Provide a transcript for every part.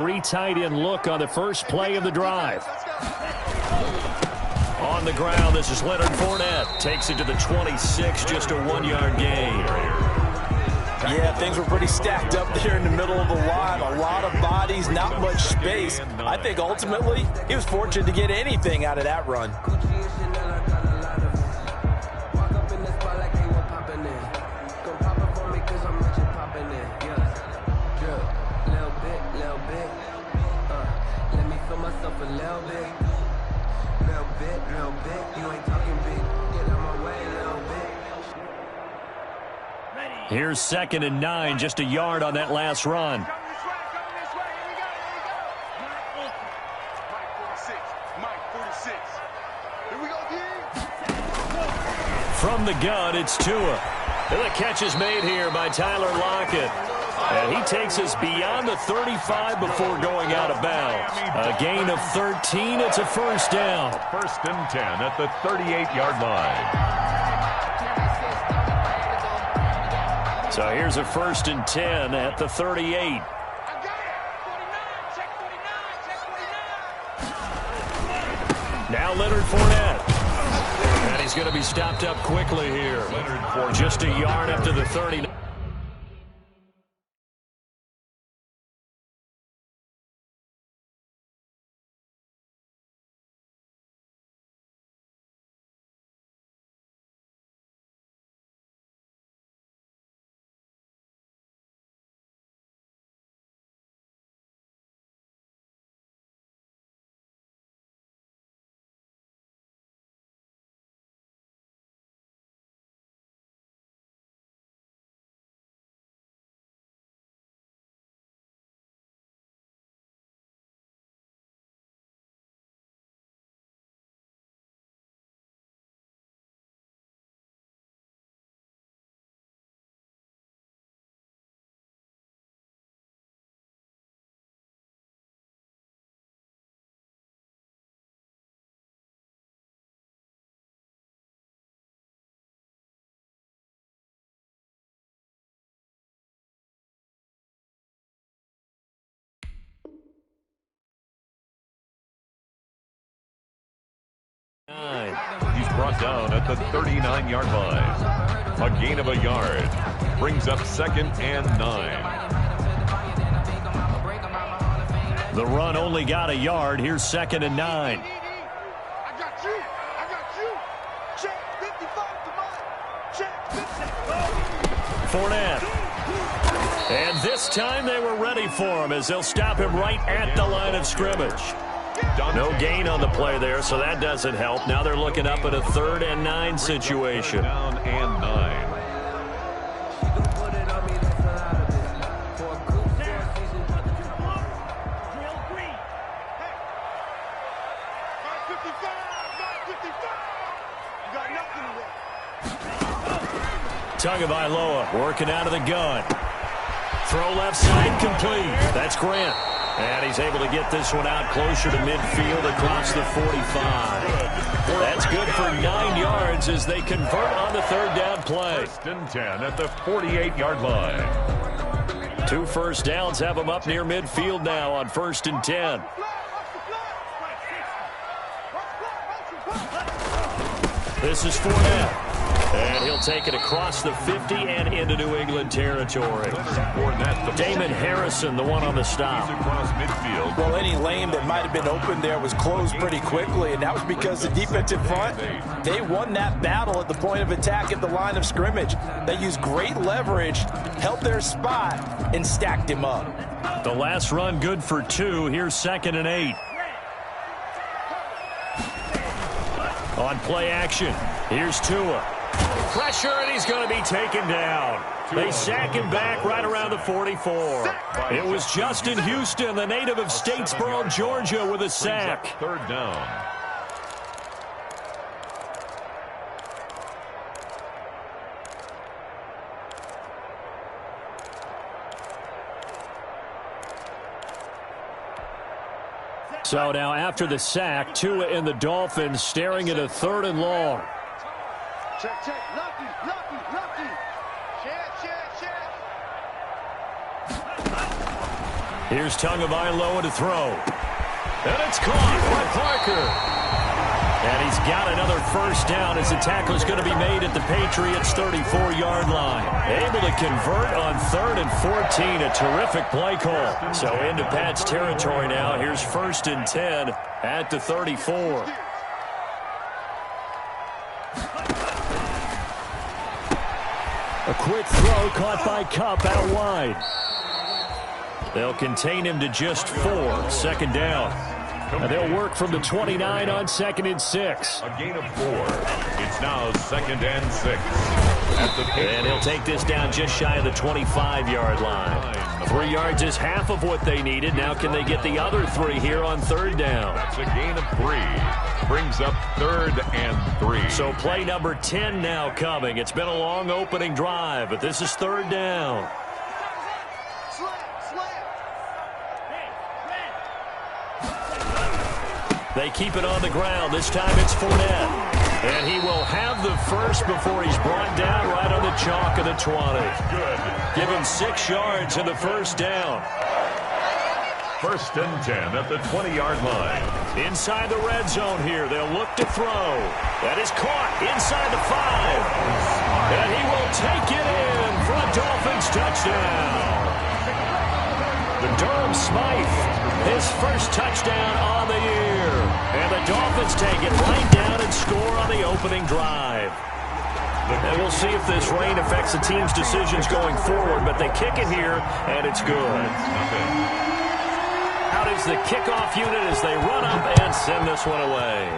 Three tight end look on the first play of the drive. On the ground, this is Leonard Fournette. Takes it to the 26, just a 1-yard gain. Yeah, things were pretty stacked up there in the middle of the line. A lot of bodies, not much space. I think ultimately he was fortunate to get anything out of that run. Here's 2nd and 9, just a yard on that last run. From the gun, it's Tua. And the catch is made here by Tyler Lockett. And he takes us beyond the 35 before going out of bounds. A gain of 13. It's a first down. 1st and 10 at the 38-yard line. So here's a 1st and 10 at the 38. Now Leonard Fournette. And he's going to be stopped up quickly here. Leonard Fournette just a yard up to the 30. He's brought down at the 39-yard line. A gain of a yard. Brings up 2nd and 9. The run only got a yard. Here's 2nd and 9. I got you. Check 55 to mine. Check 50. Fournette. And this time they were ready for him as they'll stop him right at the line of scrimmage. No gain on the play there, so that doesn't help. Now they're looking up at a 3rd and 9 situation. Down and 9. Tagovailoa working out of the gun. Throw left side complete. That's Grant. And he's able to get this one out closer to midfield across the 45. That's good for 9 yards as they convert on the 3rd down play. 1st and 10 at the 48-yard line. 2 first downs have them up near midfield now on 1st and 10. This is Fournette. And he'll take it across the 50 and into New England territory. Damon Harrison, the one on the stop. Across midfield. Well, any lane that might have been open there was closed pretty quickly, and that was because the defensive front, they won that battle at the point of attack at the line of scrimmage. They used great leverage, held their spot, and stacked him up. The last run good for 2. Here's 2nd and 8. On play action, here's Tua. Pressure, and he's going to be taken down. They sack him back right around the 44. It was Justin Houston, the native of Statesboro, Georgia, with a sack. 3rd down. So now after the sack, Tua and the Dolphins staring at a 3rd and long. Check. Lucky. Check. Here's Tagovailoa to throw. And it's caught by Parker. And he's got another first down as the tackle is going to be made at the Patriots' 34-yard line. Able to convert on 3rd and 14. A terrific play call. So into Pat's territory now. Here's 1st and 10 at the 34. A quick throw caught by Kupp out wide. They'll contain him to just 4. 2nd down. And they'll work from the 29 on 2nd and 6. A gain of 4. It's now 2nd and 6. And he'll take this down just shy of the 25-yard line. 3 yards is half of what they needed. Now can they get the other 3 here on 3rd down? That's a gain of 3. Brings up 3rd and 3. So play number 10 now coming. It's been a long opening drive, but this is 3rd down. They keep it on the ground. This time it's Fournette. And he will have the first before he's brought down right on the chalk of the 20. Good. Give him 6 yards in the first down. 1st and 10 at the 20-yard line. Inside the red zone here. They'll look to throw. That is caught inside the 5. And he will take it in for a Dolphins touchdown. The Durham Smythe, his first touchdown on the year. And the Dolphins take it right down and score on the opening drive. And we'll see if this rain affects the team's decisions going forward, but they kick it here, and it's good. Out is the kickoff unit as they run up and send this one away.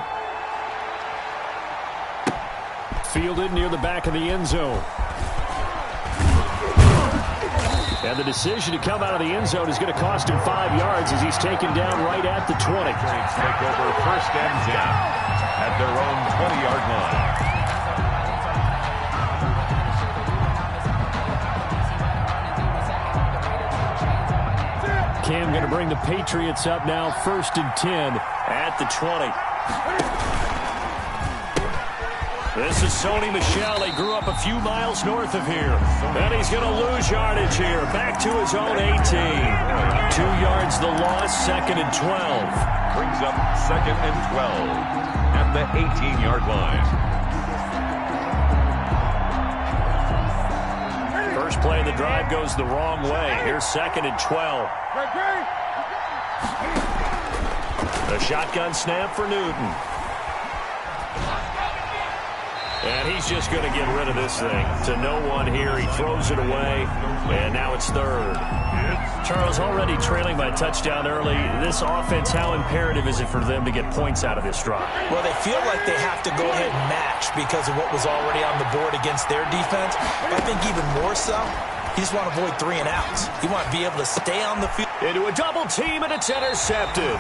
Fielded near the back of the end zone. And the decision to come out of the end zone is going to cost him 5 yards as he's taken down right at the 20. Saints take over 1st and 10 at their own 20-yard line. Cam going to bring the Patriots up now 1st and 10 at the 20. This is Sony Michel. He grew up a few miles north of here. And he's going to lose yardage here. Back to his own 18. 2 yards the loss, 2nd and 12. Brings up 2nd and 12 at the 18-yard line. First play of the drive goes the wrong way. Here's 2nd and 12. A shotgun snap for Newton. And he's just going to get rid of this thing to no one here. He throws it away, and now it's 3rd. Charles, already trailing by a touchdown early. This offense, how imperative is it for them to get points out of this drive? Well, they feel like they have to go ahead and match because of what was already on the board against their defense. But I think even more so, you just want to avoid 3 and outs. You want to be able to stay on the field. Into a double team, and it's intercepted.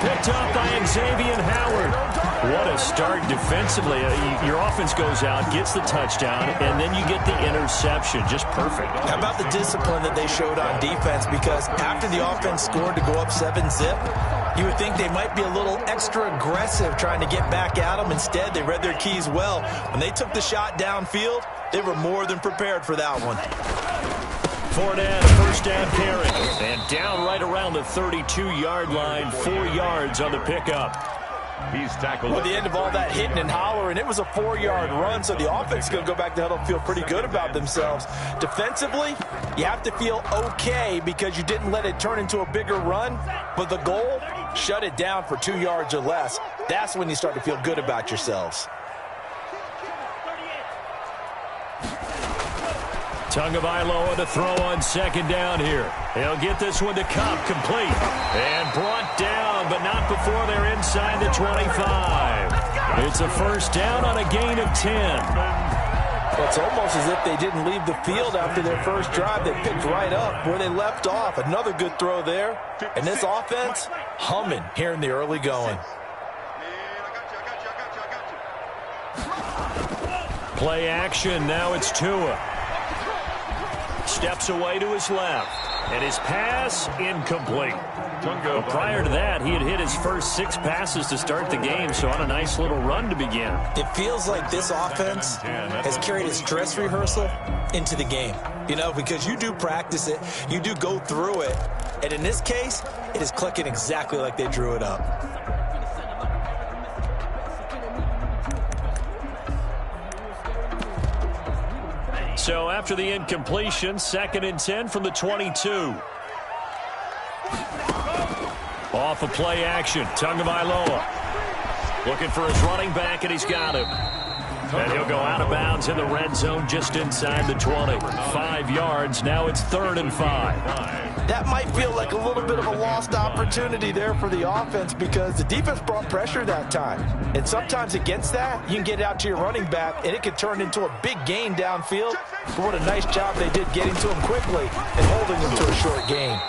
Picked up by Xavier Howard. What a start defensively. Your offense goes out, gets the touchdown, and then you get the interception. Just perfect. How about the discipline that they showed on defense? Because after the offense scored to go up 7-zip, you would think they might be a little extra aggressive trying to get back at them. Instead, they read their keys well. When they took the shot downfield, they were more than prepared for that one. Fournette, first down carry. And down right around the 32-yard line, 4 yards on the pickup. He's tackled. Well, the end of all that hitting and hollering, it was a 4-yard run, so the offense is going to go back to huddle and feel pretty good about themselves. Defensively, you have to feel okay because you didn't let it turn into a bigger run, but the goal, shut it down for 2 yards or less. That's when you start to feel good about yourselves. Tagovailoa to throw on 2nd down here. He'll get this one to Kupp, complete. And brought down, but not before they're inside the 25. It's a first down on a gain of 10. Well, it's almost as if they didn't leave the field after their first drive. They picked right up where they left off. Another good throw there. And this offense, humming here in the early going. Play action, now it's Tua. Steps away to his left, and his pass incomplete. Well, prior to that, he had hit his first 6 passes to start the game, so on a nice little run to begin. It feels like this offense has carried its dress rehearsal into the game, you know, because you do practice it, you do go through it, and in this case, it is clicking exactly like they drew it up. So after the incompletion, 2nd and 10 from the 22. Off of play action, Tagovailoa looking for his running back, and he's got him. And he'll go out of bounds in the red zone just inside the 20. 5 yards, now it's 3rd and 5. That might feel like a little bit of a lost opportunity there for the offense because the defense brought pressure that time. And sometimes against that, you can get out to your running back, and it could turn into a big gain downfield. But what a nice job they did getting to him quickly and holding him to a short gain.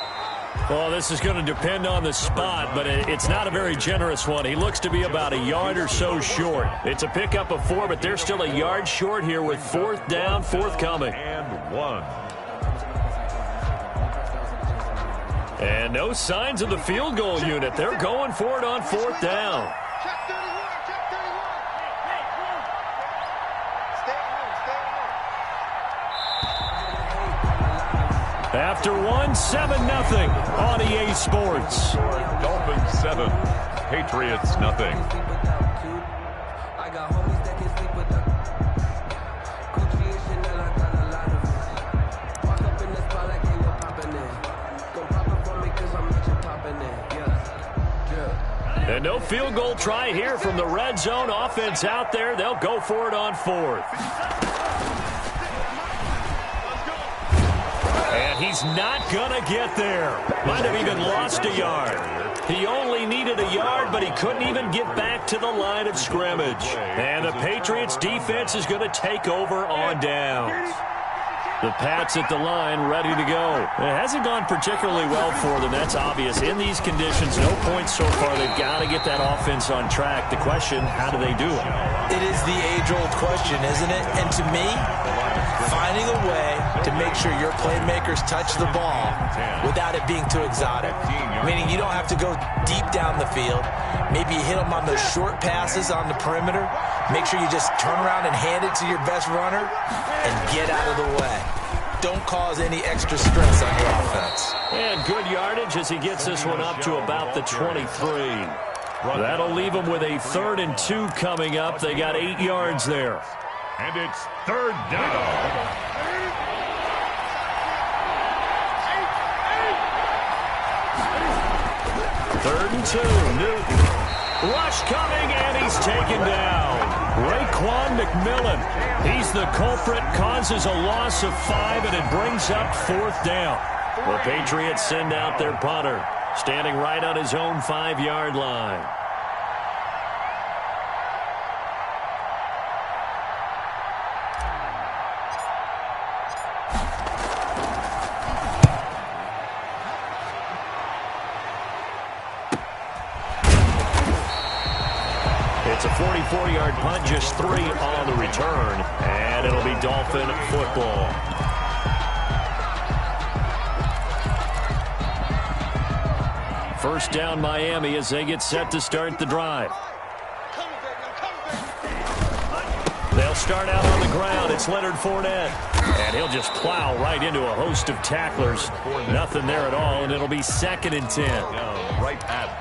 Well, this is going to depend on the spot, but it's not a very generous one. He looks to be about a yard or so short. It's a pickup of 4, but they're still a yard short here with 4th down, forthcoming. And 1. And no signs of the field goal unit. They're going for it on 4th down. After 1, 7-0 on EA Sports. Dolphins 7, Patriots nothing. And no field goal try here from the red zone. Offense out there. They'll go for it on 4th. And he's not going to get there. Might have even lost a yard. He only needed a yard, but he couldn't even get back to the line of scrimmage. And the Patriots defense is going to take over on downs. The Pats at the line, ready to go. It hasn't gone particularly well for them. That's obvious. In these conditions, no points so far. They've got to get that offense on track. The question, how do they do it? It is the age-old question, isn't it? And to me, finding a way to make sure your playmakers touch the ball without it being too exotic. Meaning you don't have to go deep down the field. Maybe you hit them on those short passes on the perimeter. Make sure you just turn around and hand it to your best runner and get out of the way. Don't cause any extra stress on the offense. And good yardage as he gets this one up to about the 23. That'll leave him with a 3rd and 2 coming up. They got 8 yards there. And it's 3rd down. Third and 2. Newton. Rush coming, and he's taken down. Raekwon McMillan. He's the culprit, causes a loss of 5, and it brings up 4th down. The Patriots send out their punter, standing right on his own 5-yard line. It's a 44-yard punt, just 3 on the return, and it'll be Dolphin football. First down, Miami, as they get set to start the drive. They'll start out on the ground. It's Leonard Fournette. And he'll just plow right into a host of tacklers. Nothing there at all, and it'll be 2nd and 10.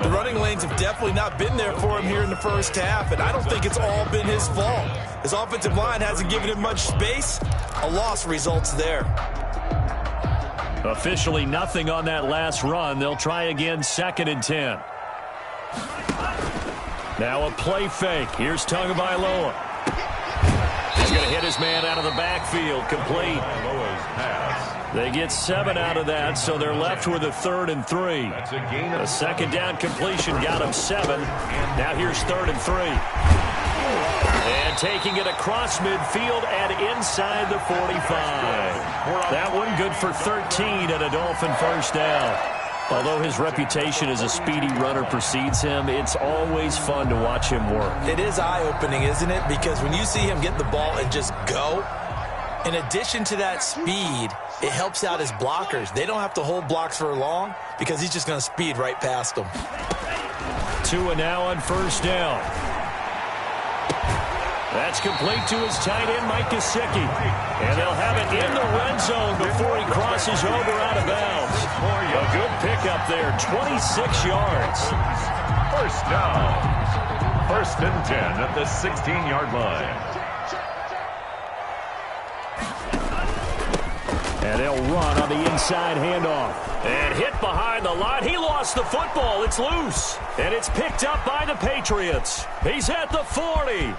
The running lanes have definitely not been there for him here in the first half, and I don't think it's all been his fault. His offensive line hasn't given him much space. A loss results there. Officially nothing on that last run. They'll try again, 2nd and 10. Now a play fake. Here's Tagovailoa. He's going to hit his man out of the backfield. Complete. They get 7 out of that, so they're left with a 3rd and 3. A 2nd down completion got him 7. Now here's 3rd and 3. And taking it across midfield and inside the 45. That one good for 13 and a Dolphin first down. Although his reputation as a speedy runner precedes him, it's always fun to watch him work. It is eye-opening, isn't it? Because when you see him get the ball and just go, In addition to that speed, it helps out his blockers. They don't have to hold blocks for long because he's just going to speed right past them. Tua now on first down. That's complete to his tight end, Mike Gesicki. And they'll have it in the red zone before he crosses over out of bounds. A good pickup there, 26 yards. First down. 1st and 10 at the 16-yard line. And they'll run on the inside handoff. And hit behind the line. He lost the football. It's loose. And it's picked up by the Patriots. He's at the 40,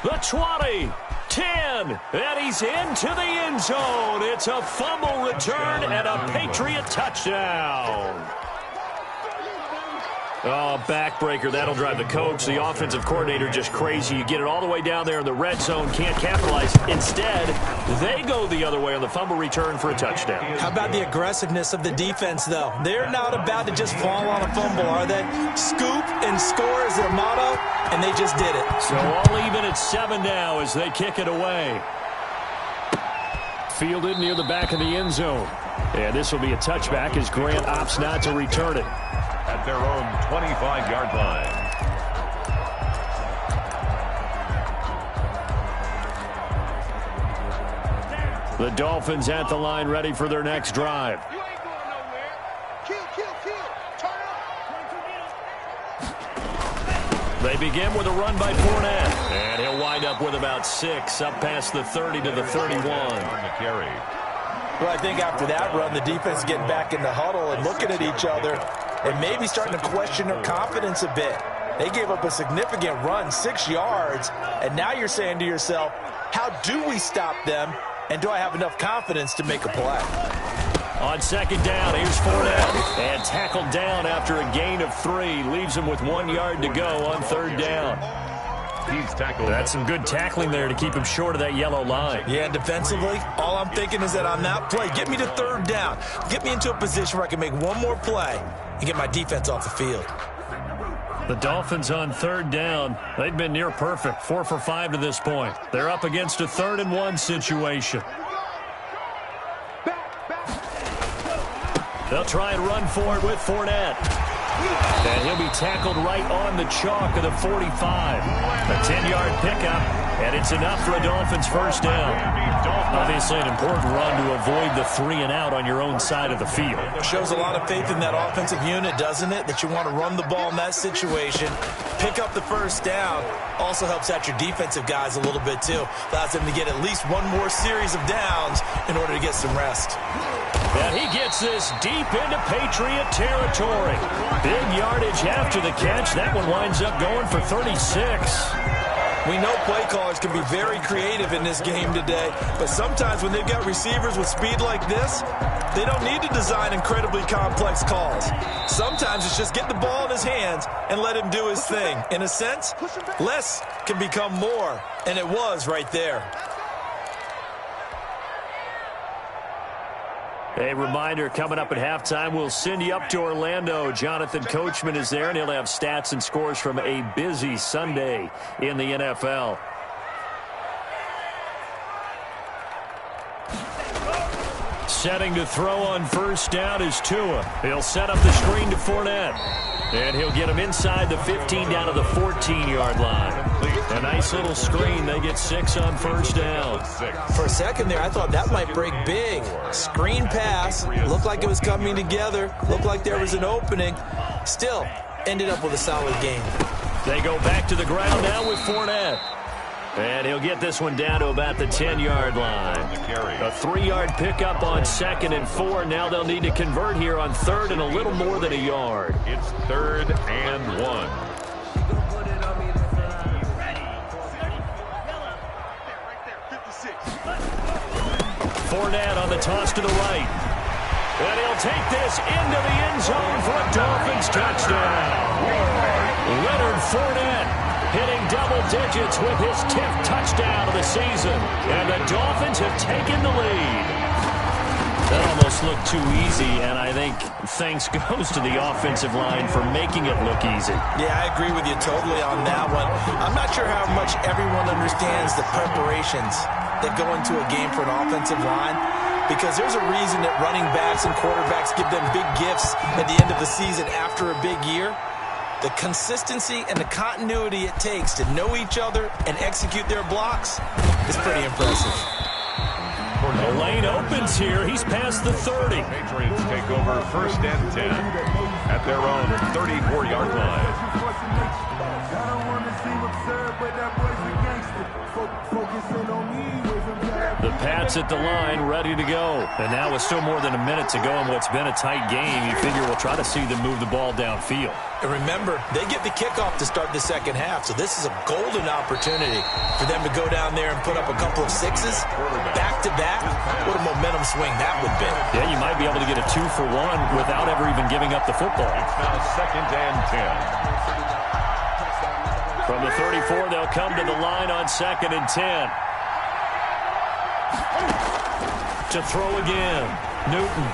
the 20, 10, and he's into the end zone. It's a fumble return and a Patriot touchdown. Oh, backbreaker. That'll drive the coach, the offensive coordinator, just crazy. You get it all the way down there in the red zone, can't capitalize. Instead, they go the other way on the fumble return for a touchdown. How about the aggressiveness of the defense, though? They're not about to just fall on a fumble, are they? Scoop and score is their motto, and they just did it. So all even at 7 now as they kick it away. Fielded near the back of the end zone. And this will be a touchback as Grant opts not to return it. At their own 25-yard line. The Dolphins at the line, ready for their next drive. You ain't going nowhere. Kill, kill, kill. Turn up. They begin with a run by Fournette. And he'll wind up with about 6, up past the 30 to the 31. On the carry. Well, I think after that run, the defense is getting back in the huddle and looking at each other and maybe starting to question their confidence a bit. They gave up a significant run, 6 yards, and now you're saying to yourself, how do we stop them, and do I have enough confidence to make a play? On 2nd down, here's Fournette. And tackled down after a gain of 3. Leaves him with 1 yard to go on 3rd down. He's tackled. That's some good tackling there to keep him short of that yellow line. Yeah, defensively, all I'm thinking is that on that play, get me to 3rd down. Get me into a position where I can make one more play and get my defense off the field. The Dolphins on 3rd down. They've been near perfect, 4 for 5 to this point. They're up against a 3rd and 1 situation. They'll try and run for it with Fournette. And he'll be tackled right on the chalk of the 45. A 10-yard pickup, and it's enough for a Dolphins first down. Obviously an important run to avoid the 3 and out on your own side of the field. Shows a lot of faith in that offensive unit, doesn't it? That you want to run the ball in that situation. Pick up the first down. Also helps out your defensive guys a little bit, too. Allows them to get at least one more series of downs in order to get some rest. And he gets this deep into Patriot territory. Big yardage after the catch. That one winds up going for 36. We know play callers can be very creative in this game today, but sometimes when they've got receivers with speed like this, they don't need to design incredibly complex calls. Sometimes it's just get the ball in his hands and let him do his thing. In a sense, less can become more, and it was right there. A reminder, coming up at halftime, we'll send you up to Orlando. Jonathan Coachman is there, and he'll have stats and scores from a busy Sunday in the NFL. Setting to throw on first down is Tua. He'll set up the screen to Fournette. And he'll get him inside the 15 down to the 14-yard line. A nice little screen. They get 6 on first down. For a second there, I thought that might break big. Screen pass. Looked like it was coming together. Looked like there was an opening. Still, ended up with a solid game. They go back to the ground now with Fournette. And he'll get this one down to about the 10-yard line. A 3-yard pickup on 2nd and 4. Now they'll need to convert here on 3rd and a little more than a yard. It's 3rd and 1. Fournette on the toss to the right. And he'll take this into the end zone for a Dolphins touchdown. Leonard Fournette hitting double digits with his 10th touchdown of the season. And the Dolphins have taken the lead. That almost looked too easy, and I think thanks goes to the offensive line for making it look easy. Yeah, I agree with you totally on that one. I'm not sure how much everyone understands the preparations that go into a game for an offensive line, because there's a reason that running backs and quarterbacks give them big gifts at the end of the season after a big year. The consistency and the continuity it takes to know each other and execute their blocks is pretty impressive. The lane opens here. He's past the 30. Patriots take over 1st and 10 at their own 34-yard line. The Pats at the line, ready to go. And now with still more than a minute to go in what's been a tight game, you figure we'll try to see them move the ball downfield. And remember, they get the kickoff to start the second half, so this is a golden opportunity for them to go down there and put up a couple of sixes back-to-back. What a momentum swing that would be. Yeah, you might be able to get a 2-for-1 without ever even giving up the football. It's now 2nd and 10. From the 34, they'll come to the line on 2nd and 10. To throw again. Newton.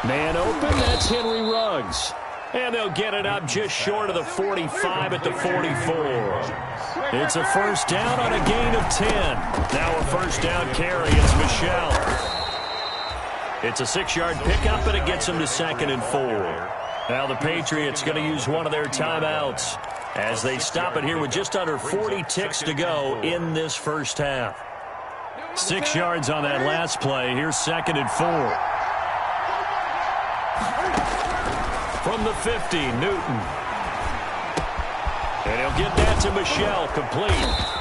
Man open, that's Henry Ruggs. And they'll get it up just short of the 45 at the 44. It's a first down on a gain of 10. Now a first down carry. It's Michel. It's a 6-yard pickup, and it gets them to 2nd and 4. Now the Patriots going to use one of their timeouts as they stop it here with just under 40 ticks to go in this first half. 6 yards on that last play. Here's 2nd and 4. From the 50, Newton. And he'll get that to Michel, complete.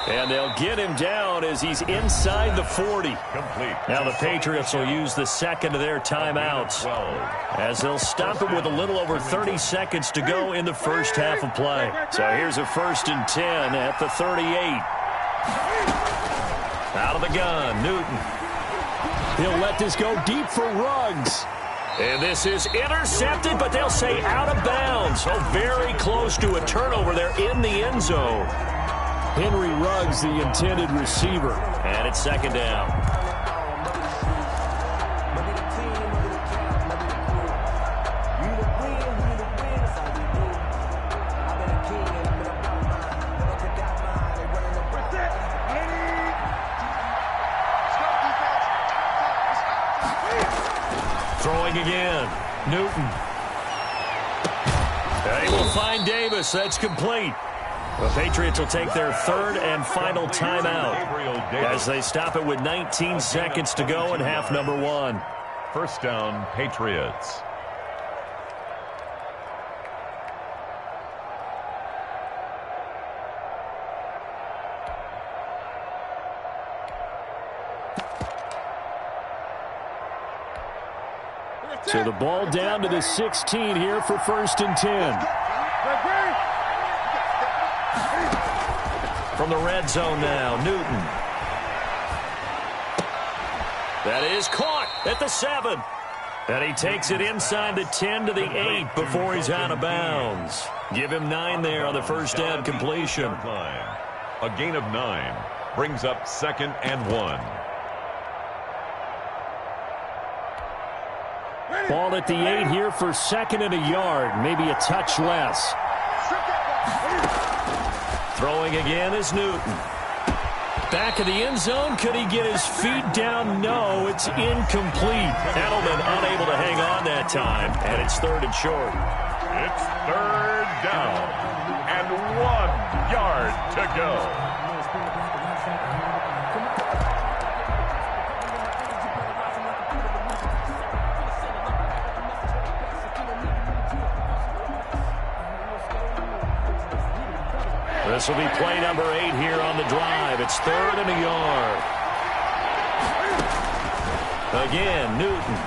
And they'll get him down as he's inside the 40. Complete. Now the Patriots will use the second of their timeouts as they'll stop it with a little over 30 seconds to go in the first half of play. So here's a 1st and 10 at the 38. Out of the gun, Newton. He'll let this go deep for Ruggs. And this is intercepted, but they'll say out of bounds. So very close to a turnover there in the end zone. Henry Ruggs, the intended receiver. And it's 2nd down. Throwing again. Newton. They will find Davis. That's complete. The Patriots will take their 3rd and final timeout as they stop it with 19 seconds to go in half number 1. First down, Patriots. So the ball down to the 16 here for 1st and 10. From the red zone now, Newton. That is caught at the 7. And he takes it inside the 10 to the 8 before he's out of bounds. Give him 9 there on the first down completion. A gain of 9 brings up 2nd and 1. Ball at the 8 here for 2nd and a yard, maybe a touch less. Throwing again is Newton. Back of the end zone. Could he get his feet down? No, it's incomplete. Edelman unable to hang on that time, and it's 3rd and short. It's 3rd down and 1 yard to go. This will be play number 8 here on the drive. It's 3rd and a yard. Again, Newton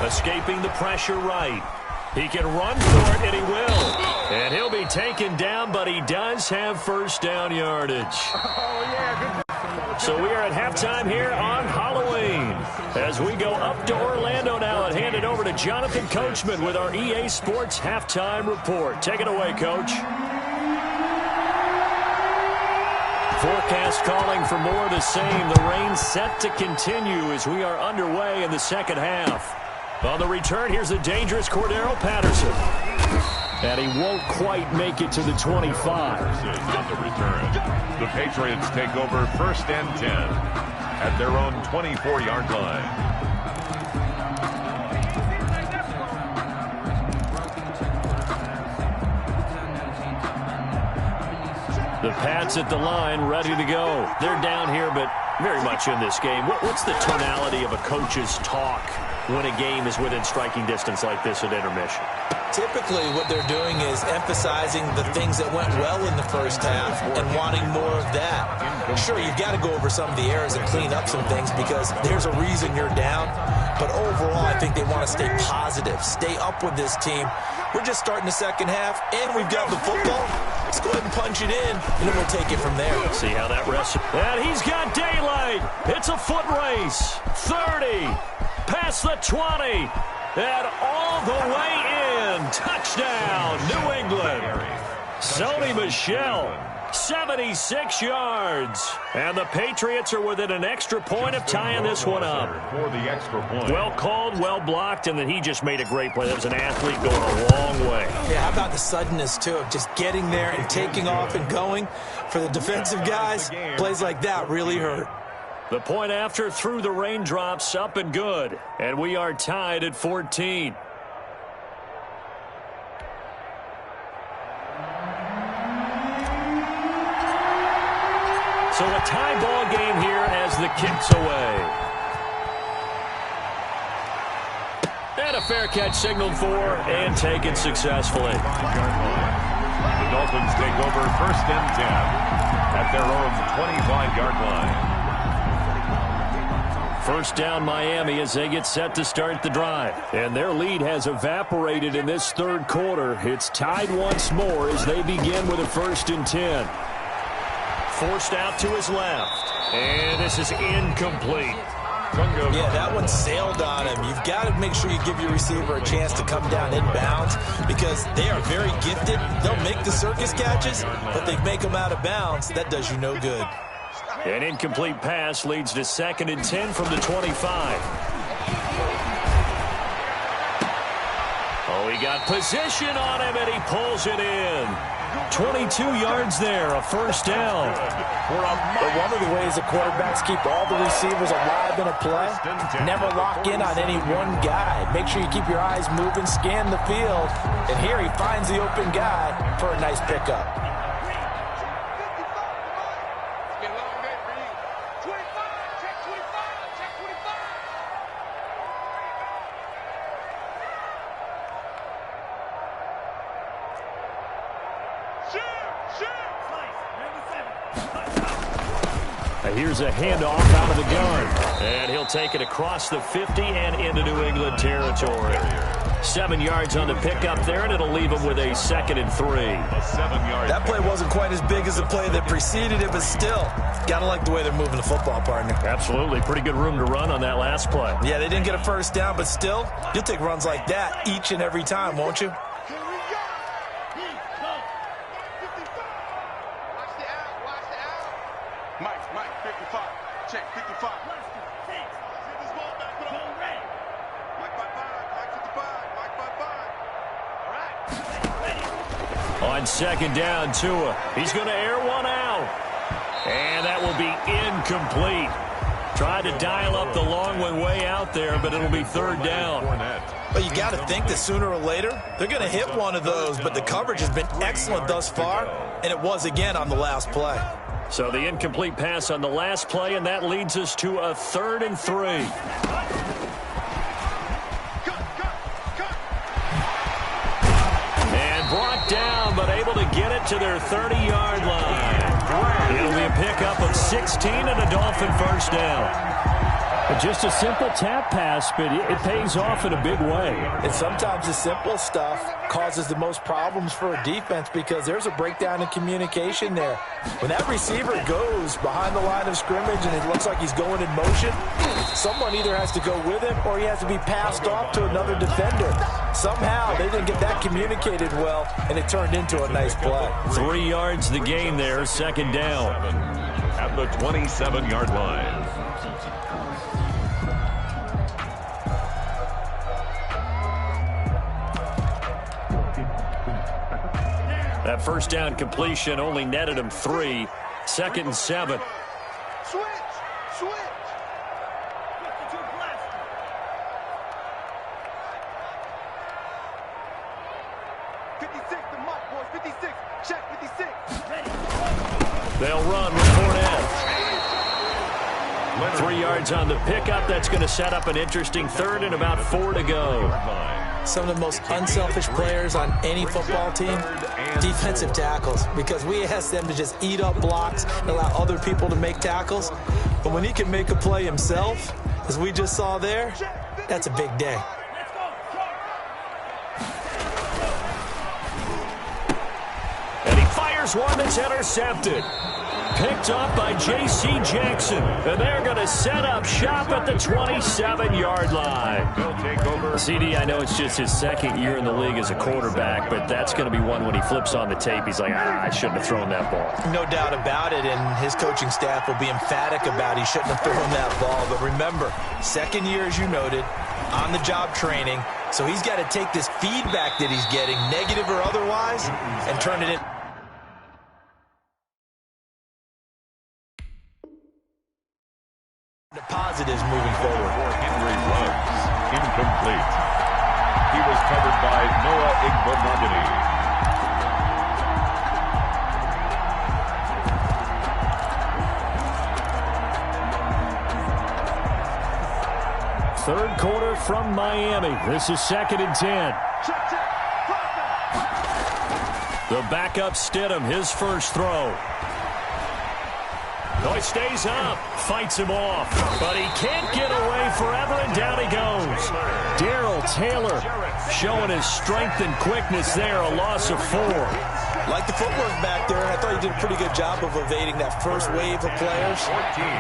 escaping the pressure right. He can run for it, and he will. And he'll be taken down, but he does have first down yardage. So we are at halftime here on Halloween as we go up to Orlando now and hand it over to Jonathan Coachman with our EA Sports Halftime Report. Take it away, Coach. Forecast calling for more of the same. The rain set to continue as we are underway in the second half. On the return, here's the dangerous Cordero Patterson. And he won't quite make it to the 25. On the return, the Patriots take over 1st and 10 at their own 24-yard line. The Pats at the line, ready to go. They're down here, but very much in this game. What's the tonality of a coach's talk when a game is within striking distance like this at intermission? Typically, what they're doing is emphasizing the things that went well in the first half and wanting more of that. Sure, you've got to go over some of the errors and clean up some things because there's a reason you're down. But overall, I think they want to stay positive, stay up with this team. We're just starting the second half, and we've got the football. Let's go ahead and punch it in, and then we'll take it from there. See how that rests. And he's got daylight. It's a foot race. 30, past the 20, and all the way in. Touchdown, New England. Sony Michel, 76 yards. And the Patriots are within an extra point of tying this one up. For the extra point. Well called, well blocked, and then he just made a great play. That was an athlete going a long way. Yeah, how about the suddenness, too, of just getting there and taking off and going? For the defensive guys, plays like that really hurt. The point after through the raindrops, up and good. And we are tied at 14. So a tie ball game here as the kick's away. And a fair catch signaled for and taken successfully. The Dolphins take over 1st and 10 at their own 25-yard line. First down Miami as they get set to start the drive. And their lead has evaporated in this third quarter. It's tied once more as they begin with a 1st and 10. Forced out to his left. And this is incomplete. Yeah, that one sailed on him. You've got to make sure you give your receiver a chance to come down inbounds because they are very gifted. They'll make the circus catches, but they make them out of bounds. That does you no good. An incomplete pass leads to 2nd and 10 from the 25. Oh, he got position on him, and he pulls it in. 22 yards there, a 1st down. But one of the ways the quarterbacks keep all the receivers alive in a play, never lock in on any one guy. Make sure you keep your eyes moving, scan the field, and here he finds the open guy for a nice pickup. Here's a handoff out of the gun. And he'll take it across the 50 and into New England territory. 7 yards on the pickup there, and it'll leave him with a 2nd and 3. That play wasn't quite as big as the play that preceded it, but still, got to like the way they're moving the football, partner. Absolutely. Pretty good room to run on that last play. Yeah, they didn't get a 1st down, but still, you'll take runs like that each and every time, won't you? On 2nd down, Tua. He's going to air one out. And that will be incomplete. Tried to dial up the long one way out there, but it'll be 3rd down. Well, you got to think that sooner or later, they're going to hit one of those, but the coverage has been excellent thus far, and it was again on the last play. So the incomplete pass on the last play, and that leads us to a 3rd and 3. Brought down, but able to get it to their 30-yard line. It'll be a pickup of 16 and a Dolphin 1st down. Just a simple tap pass, but it pays off in a big way. And sometimes the simple stuff causes the most problems for a defense because there's a breakdown in communication there. When that receiver goes behind the line of scrimmage and it looks like he's going in motion, someone either has to go with him or he has to be passed off to another defender. Somehow they didn't get that communicated well, and it turned into a nice play. 3 yards the gain there, 2nd down. At the 27-yard line. That 1st down completion only netted him 3. 2nd and 7. Switch! Check the mic, boys. 56. Check 56. They'll run with Fournette. 3 yards on the pickup. That's going to set up an interesting third and about 4 to go. Some of the most unselfish players on any football team, defensive tackles, because we ask them to just eat up blocks and allow other people to make tackles. But when he can make a play himself, as we just saw there, that's a big day. And he fires one that's intercepted. Picked up by J.C. Jackson. And they're going to set up shop at the 27-yard line. CD, I know it's just his second year in the league as a quarterback, but that's going to be one when he flips on the tape, he's like, I shouldn't have thrown that ball. No doubt about it, and his coaching staff will be emphatic about he shouldn't have thrown that ball. But remember, second year, as you noted, on-the-job training, so he's got to take this feedback that he's getting, negative or otherwise, and turn it in. The positives moving forward. Henry runs. Incomplete. He was covered by Noah Igbenogany. Third quarter from Miami. This is 2nd and 10. The backup Stidham, his first throw. Oh, he stays up, fights him off, but he can't get away forever, and down he goes. Darrell Taylor showing his strength and quickness there, a loss of 4. Like the footwork back there, I thought he did a pretty good job of evading that first wave of players.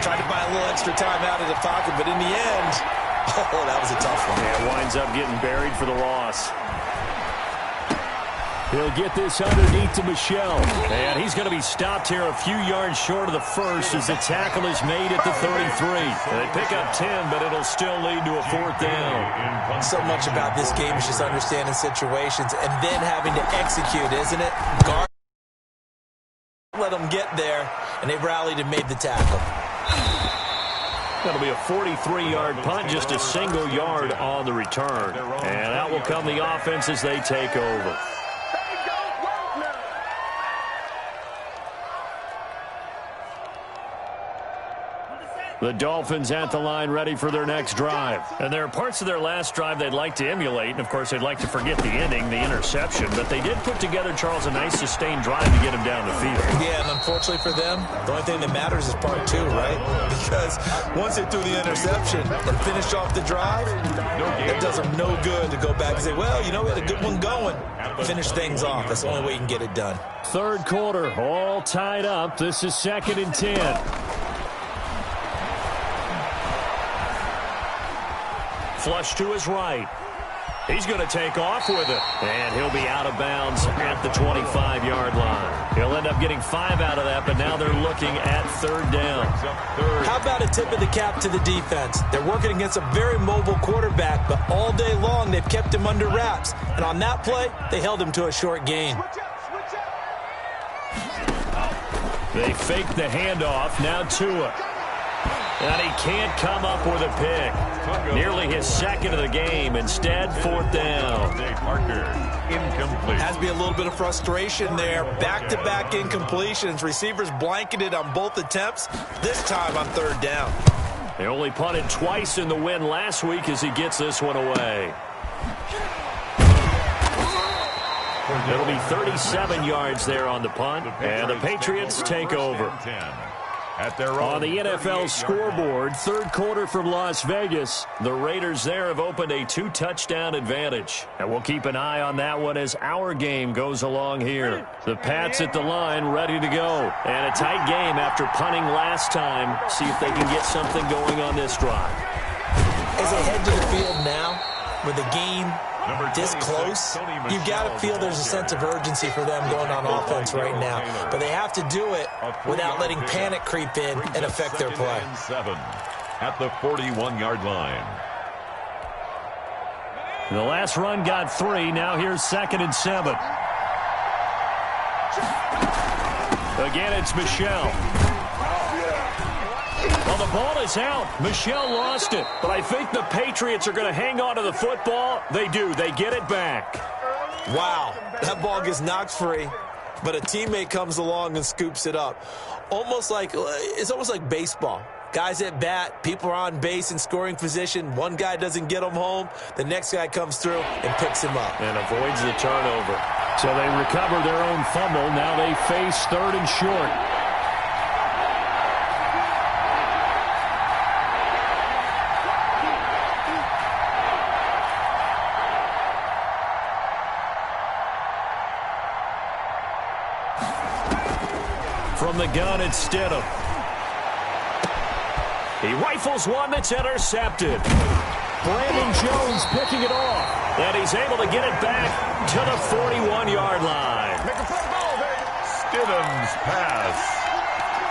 Tried to buy a little extra time out of the pocket, but in the end, oh, that was a tough one. Yeah, winds up getting buried for the loss. He'll get this underneath to Michel. And he's going to be stopped here a few yards short of the first as the tackle is made at the 33. They pick up 10, but it'll still lead to a 4th down. So much about this game is just understanding situations and then having to execute, isn't it? Guard, let them get there, and they rallied and made the tackle. That'll be a 43-yard punt, just a single yard on the return. And out will come the offense as they take over. The Dolphins at the line ready for their next drive. And there are parts of their last drive they'd like to emulate. And, of course, they'd like to forget the ending, the interception. But they did put together, Charles, a nice sustained drive to get him down the field. Yeah, and unfortunately for them, the only thing that matters is part 2, right? Because once they threw the interception and finished off the drive, it does them no good to go back and say, well, you know, we had a good one going. Finish things off. That's the only way you can get it done. Third quarter, all tied up. This is 2nd and 10. Flush to his right. He's going to take off with it. And he'll be out of bounds at the 25-yard line. He'll end up getting 5 out of that, but now they're looking at 3rd down. How about a tip of the cap to the defense? They're working against a very mobile quarterback, but all day long they've kept him under wraps. And on that play, they held him to a short gain. They fake the handoff. Now Tua. And he can't come up with a pick. Nearly his 2nd of the game. Instead, 4th down. Incomplete. Has to be a little bit of frustration there. Back-to-back incompletions. Receivers blanketed on both attempts. This time on 3rd down. They only punted twice in the win last week as he gets this one away. It'll be 37 yards there on the punt. And the Patriots take over. On the NFL scoreboard, third quarter from Las Vegas, the Raiders there have opened a 2-touchdown advantage. And we'll keep an eye on that one as our game goes along here. The Pats at the line ready to go. And a tight game after punting last time. See if they can get something going on this drive. As they head to the field now, with the game this close, you've got to feel there's a sense of urgency for them going on offense right now. But they have to do it without letting panic creep in and affect their play. At the 41-yard line. The last run got 3. Now here's 2nd and 7. Again, it's Michel. Well, the ball is out. Michel lost it. But I think the Patriots are going to hang on to the football. They do. They get it back. Wow, that ball gets knocked free, but a teammate comes along and scoops it up. It's almost like baseball. Guys at bat, people are on base in scoring position. One guy doesn't get him home. The next guy comes through and picks him up. And avoids the turnover. So they recover their own fumble. Now they face 3rd and short. From the gun, it's Stidham. He rifles one that's intercepted. Brandon Jones picking it off. And he's able to get it back to the 41-yard line. Make a play ball, baby. Stidham's pass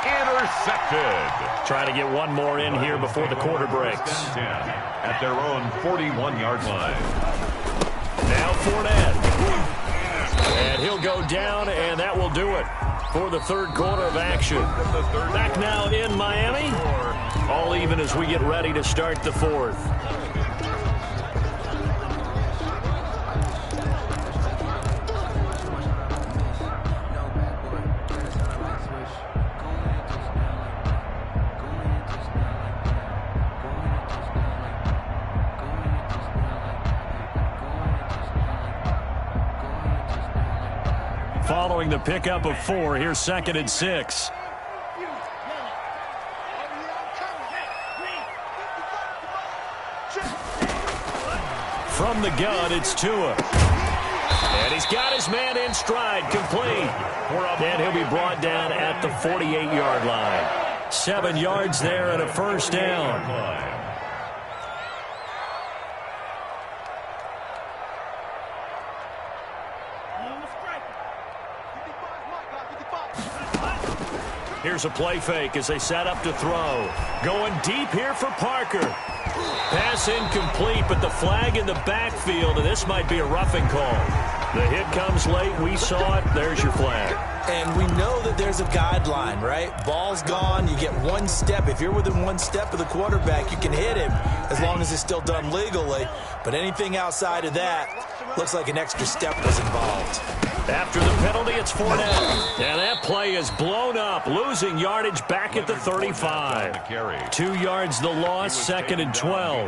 intercepted. Trying to get one more in here before the quarter breaks. At their own 41-yard line. Now Fournette. And he'll go down, and that will do it for the 3rd quarter of action. Back now in Miami. All even as we get ready to start the 4th. Following the pickup of 4, here's 2nd and 6. From the gun, it's Tua. And he's got his man in stride, complete. And he'll be brought down at the 48-yard line. 7 yards there and a first down. Here's a play fake as they set up to throw. Going deep here for Parker. Pass incomplete, but the flag in the backfield, and this might be a roughing call. The hit comes late. We saw it. There's your flag. And we know that there's a guideline, right? Ball's gone. You get 1 step. If you're within 1 step of the quarterback, you can hit him as long as it's still done legally. But anything outside of that looks like an extra step was involved. After the penalty, it's Fournette. And that play is blown up, losing yardage back at the 35. 2 yards the loss, 2nd and 12.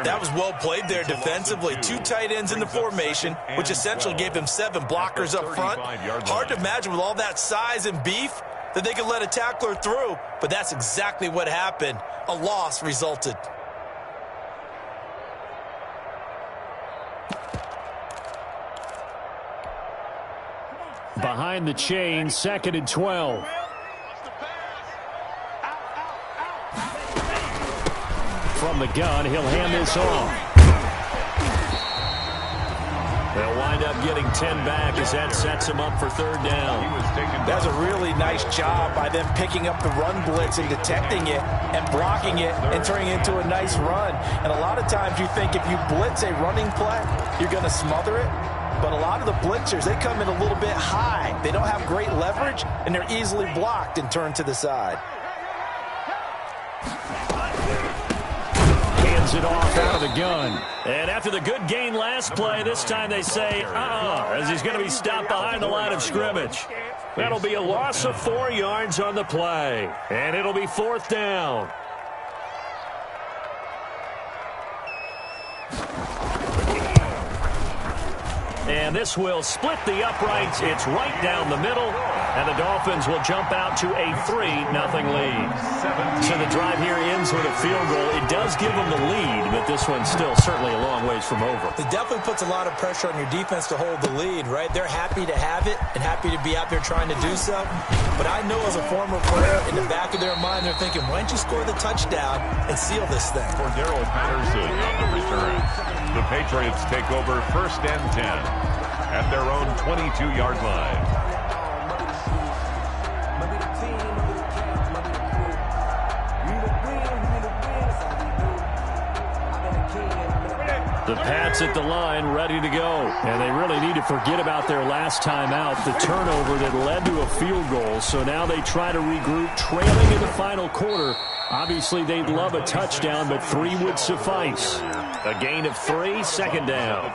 That was well played there defensively. 2 tight ends in the formation, which essentially gave him 7 blockers up front. Hard to imagine with all that size and beef that they could let a tackler through, but that's exactly what happened. A loss resulted. Behind the chain, 2nd and 12. From the gun, he'll hand this off. They'll wind up getting 10 back as that sets him up for 3rd down. That's a really nice job by them picking up the run blitz and detecting it and blocking it and turning it into a nice run. And a lot of times you think if you blitz a running play, you're going to smother it. But a lot of the blitzers, they come in a little bit high. They don't have great leverage, and they're easily blocked and turned to the side. Hands it off out of the gun. And after the good gain last play, this time they say, as he's going to be stopped behind the line of scrimmage. That'll be a loss of 4 yards on the play. And it'll be 4th down. And this will split the uprights. It's right down the middle. And the Dolphins will jump out to a 3-0 lead. So the drive here ends with a field goal. It does give them the lead, but this one's still certainly a long ways from over. It definitely puts a lot of pressure on your defense to hold the lead, right? They're happy to have it and happy to be out there trying to do so. But I know as a former player, in the back of their mind, they're thinking, why don't you score the touchdown and seal this thing? For Darrell Patterson on the return. The Patriots take over 1st and 10 at their own 22-yard line. The Pats at the line, ready to go. And they really need to forget about their last time out, the turnover that led to a field goal. So now they try to regroup, trailing in the final quarter Obviously, they'd love a touchdown, but 3 would suffice. A gain of 3, second down.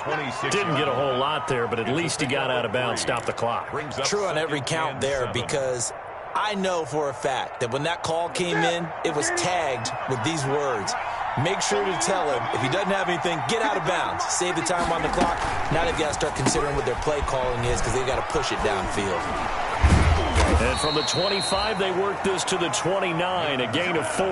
Didn't get a whole lot there, but at least he got out of bounds, stopped the clock. True on every count there, because I know for a fact that when that call came in, it was tagged with these words. Make sure to tell him, if he doesn't have anything, get out of bounds. Save the time on the clock. Now they've got to start considering what their play calling is, because they've got to push it downfield. And from the 25, they work this to the 29, a gain of 4.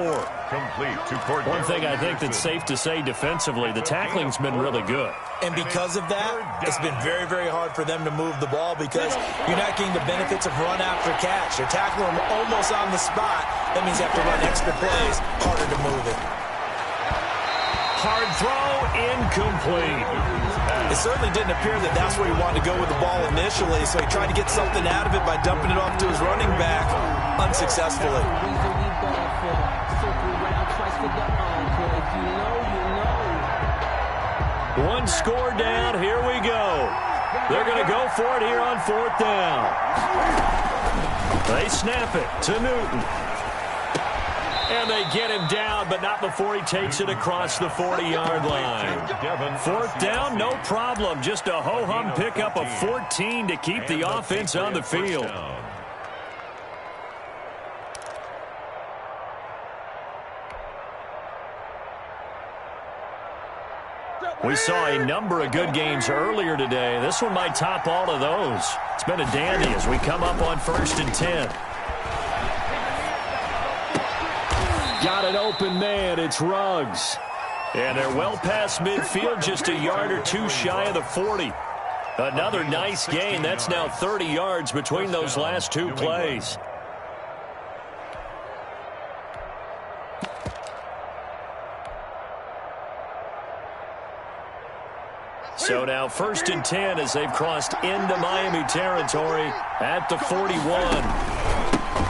Complete to One thing I think that's safe to say defensively, the tackling's been really good. And because of that, it's been very, very hard for them to move the ball because you're not getting the benefits of run after catch. They're tackling them almost on the spot. That means you have to run extra plays, harder to move it. Hard throw, incomplete. It certainly didn't appear that that's where he wanted to go with the ball initially, so he tried to get something out of it by dumping it off to his running back unsuccessfully. One score down, here we go. They're going to go for it here on 4th down. They snap it to Newton. And they get him down, but not before he takes it across the 40-yard line. 4th down, no problem. Just a ho-hum pickup of 14 to keep the offense on the field. We saw a number of good games earlier today. This one might top all of those. It's been a dandy as we come up on 1st and 10. Got an open man. It's Ruggs. And they're well past midfield, just a yard or 2 shy of the 40. Another nice gain. That's now 30 yards between those last 2 plays. So now 1st and 10 as they've crossed into Miami territory at the 41.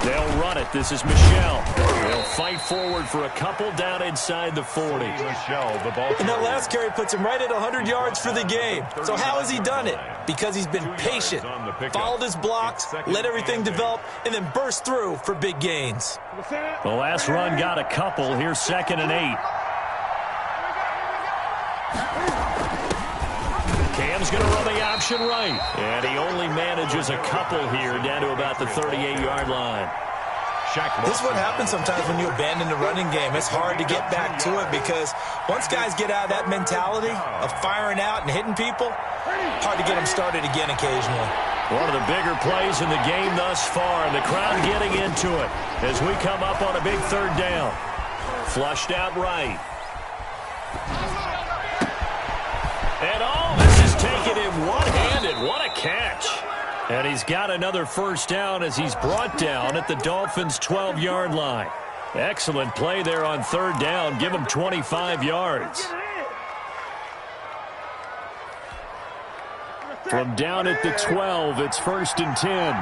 They'll run it. This is Michel. They'll fight forward for a couple down inside the 40. And that last carry puts him right at 100 yards for the game. So how has he done it? Because he's been patient, followed his blocks, let everything develop, and then burst through for big gains. The last run got a couple. Here's 2nd and 8. Cam's going to run the option right. And he only manages a couple here down to about the 38-yard line. This is what happens sometimes when you abandon the running game. It's hard to get back to it because once guys get out of that mentality of firing out and hitting people, hard to get them started again occasionally. One of the bigger plays in the game thus far, and the crowd getting into it as we come up on a big 3rd down. Flushed out right. And this is taken in one-handed. What a catch. And he's got another 1st down as he's brought down at the Dolphins' 12-yard line. Excellent play there on 3rd down. Give him 25 yards. From down at the 12, it's 1st and 10.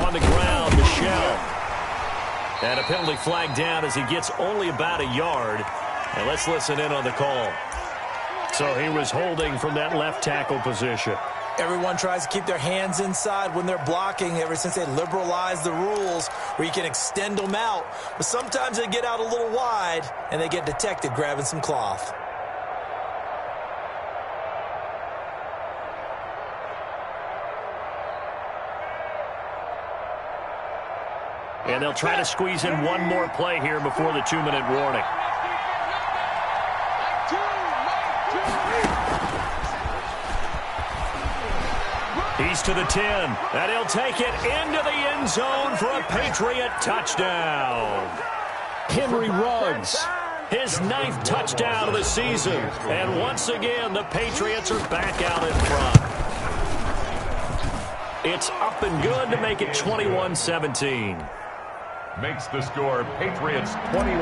On the ground, Michel. And a penalty flag down as he gets only about a yard. And let's listen in on the call. So he was holding from that left tackle position. Everyone tries to keep their hands inside when they're blocking ever since they liberalized the rules where you can extend them out. But sometimes they get out a little wide and they get detected grabbing some cloth. And they'll try to squeeze in one more play here before the 2-minute warning. He's to the 10, and he'll take it into the end zone for a Patriot touchdown. Henry Ruggs, his 9th touchdown of the season. And once again, the Patriots are back out in front. It's up and good to make it 21-17. Makes the score Patriots 21,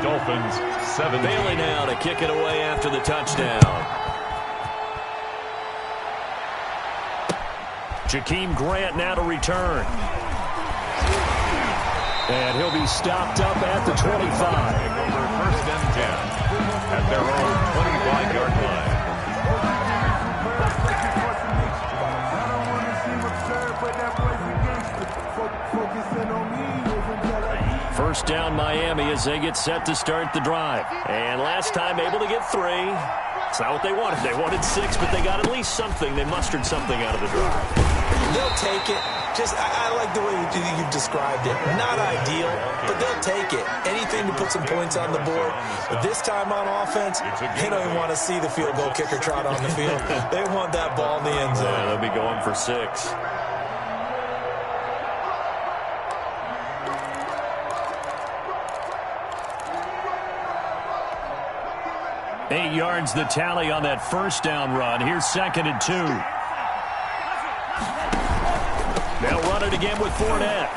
Dolphins 17. Bailey now to kick it away after the touchdown. Jakeem Grant now to return. And he'll be stopped up at the 25. Over 1st and 10 at their own 25-yard line. down Miami as they get set to start the drive. And last time able to get 3. It's not what they wanted. They wanted 6, but they got at least something. They mustered something out of the drive. They'll take it. I like the way you've described it. Not ideal, but they'll take it. Anything to put some points on the board. But this time on offense, they don't even want to see the field goal kicker trot on the field. They want that ball in the end zone. Yeah, they'll be going for 6. 8 yards the tally on that first down run. Here's 2nd and 2. They'll run it again with Fournette.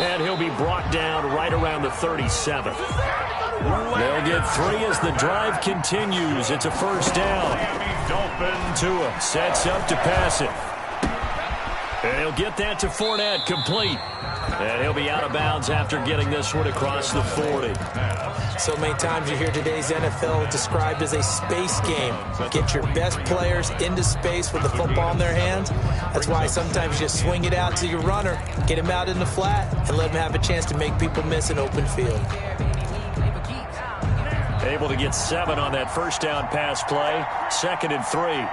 And he'll be brought down right around the 37. They'll get 3 as the drive continues. It's a first down. Tua sets up to pass it. And he'll get that to Fournette, complete. And he'll be out of bounds after getting this one across the 40. So many times you hear today's NFL described as a space game. Get your best players into space with the football in their hands. That's why sometimes you just swing it out to your runner, get him out in the flat, and let him have a chance to make people miss an open field. Able to get 7 on that first down pass play. 2nd and 3.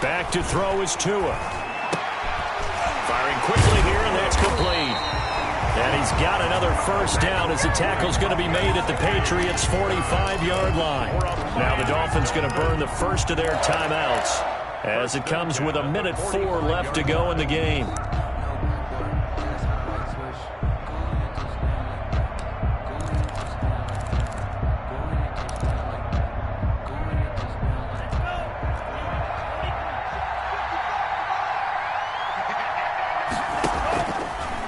Back to throw is Tua. Firing quickly here, and that's complete. And he's got another first down as the tackle's going to be made at the Patriots' 45-yard line. Now the Dolphins going to burn the first of their timeouts as it comes with 1:04 left to go in the game.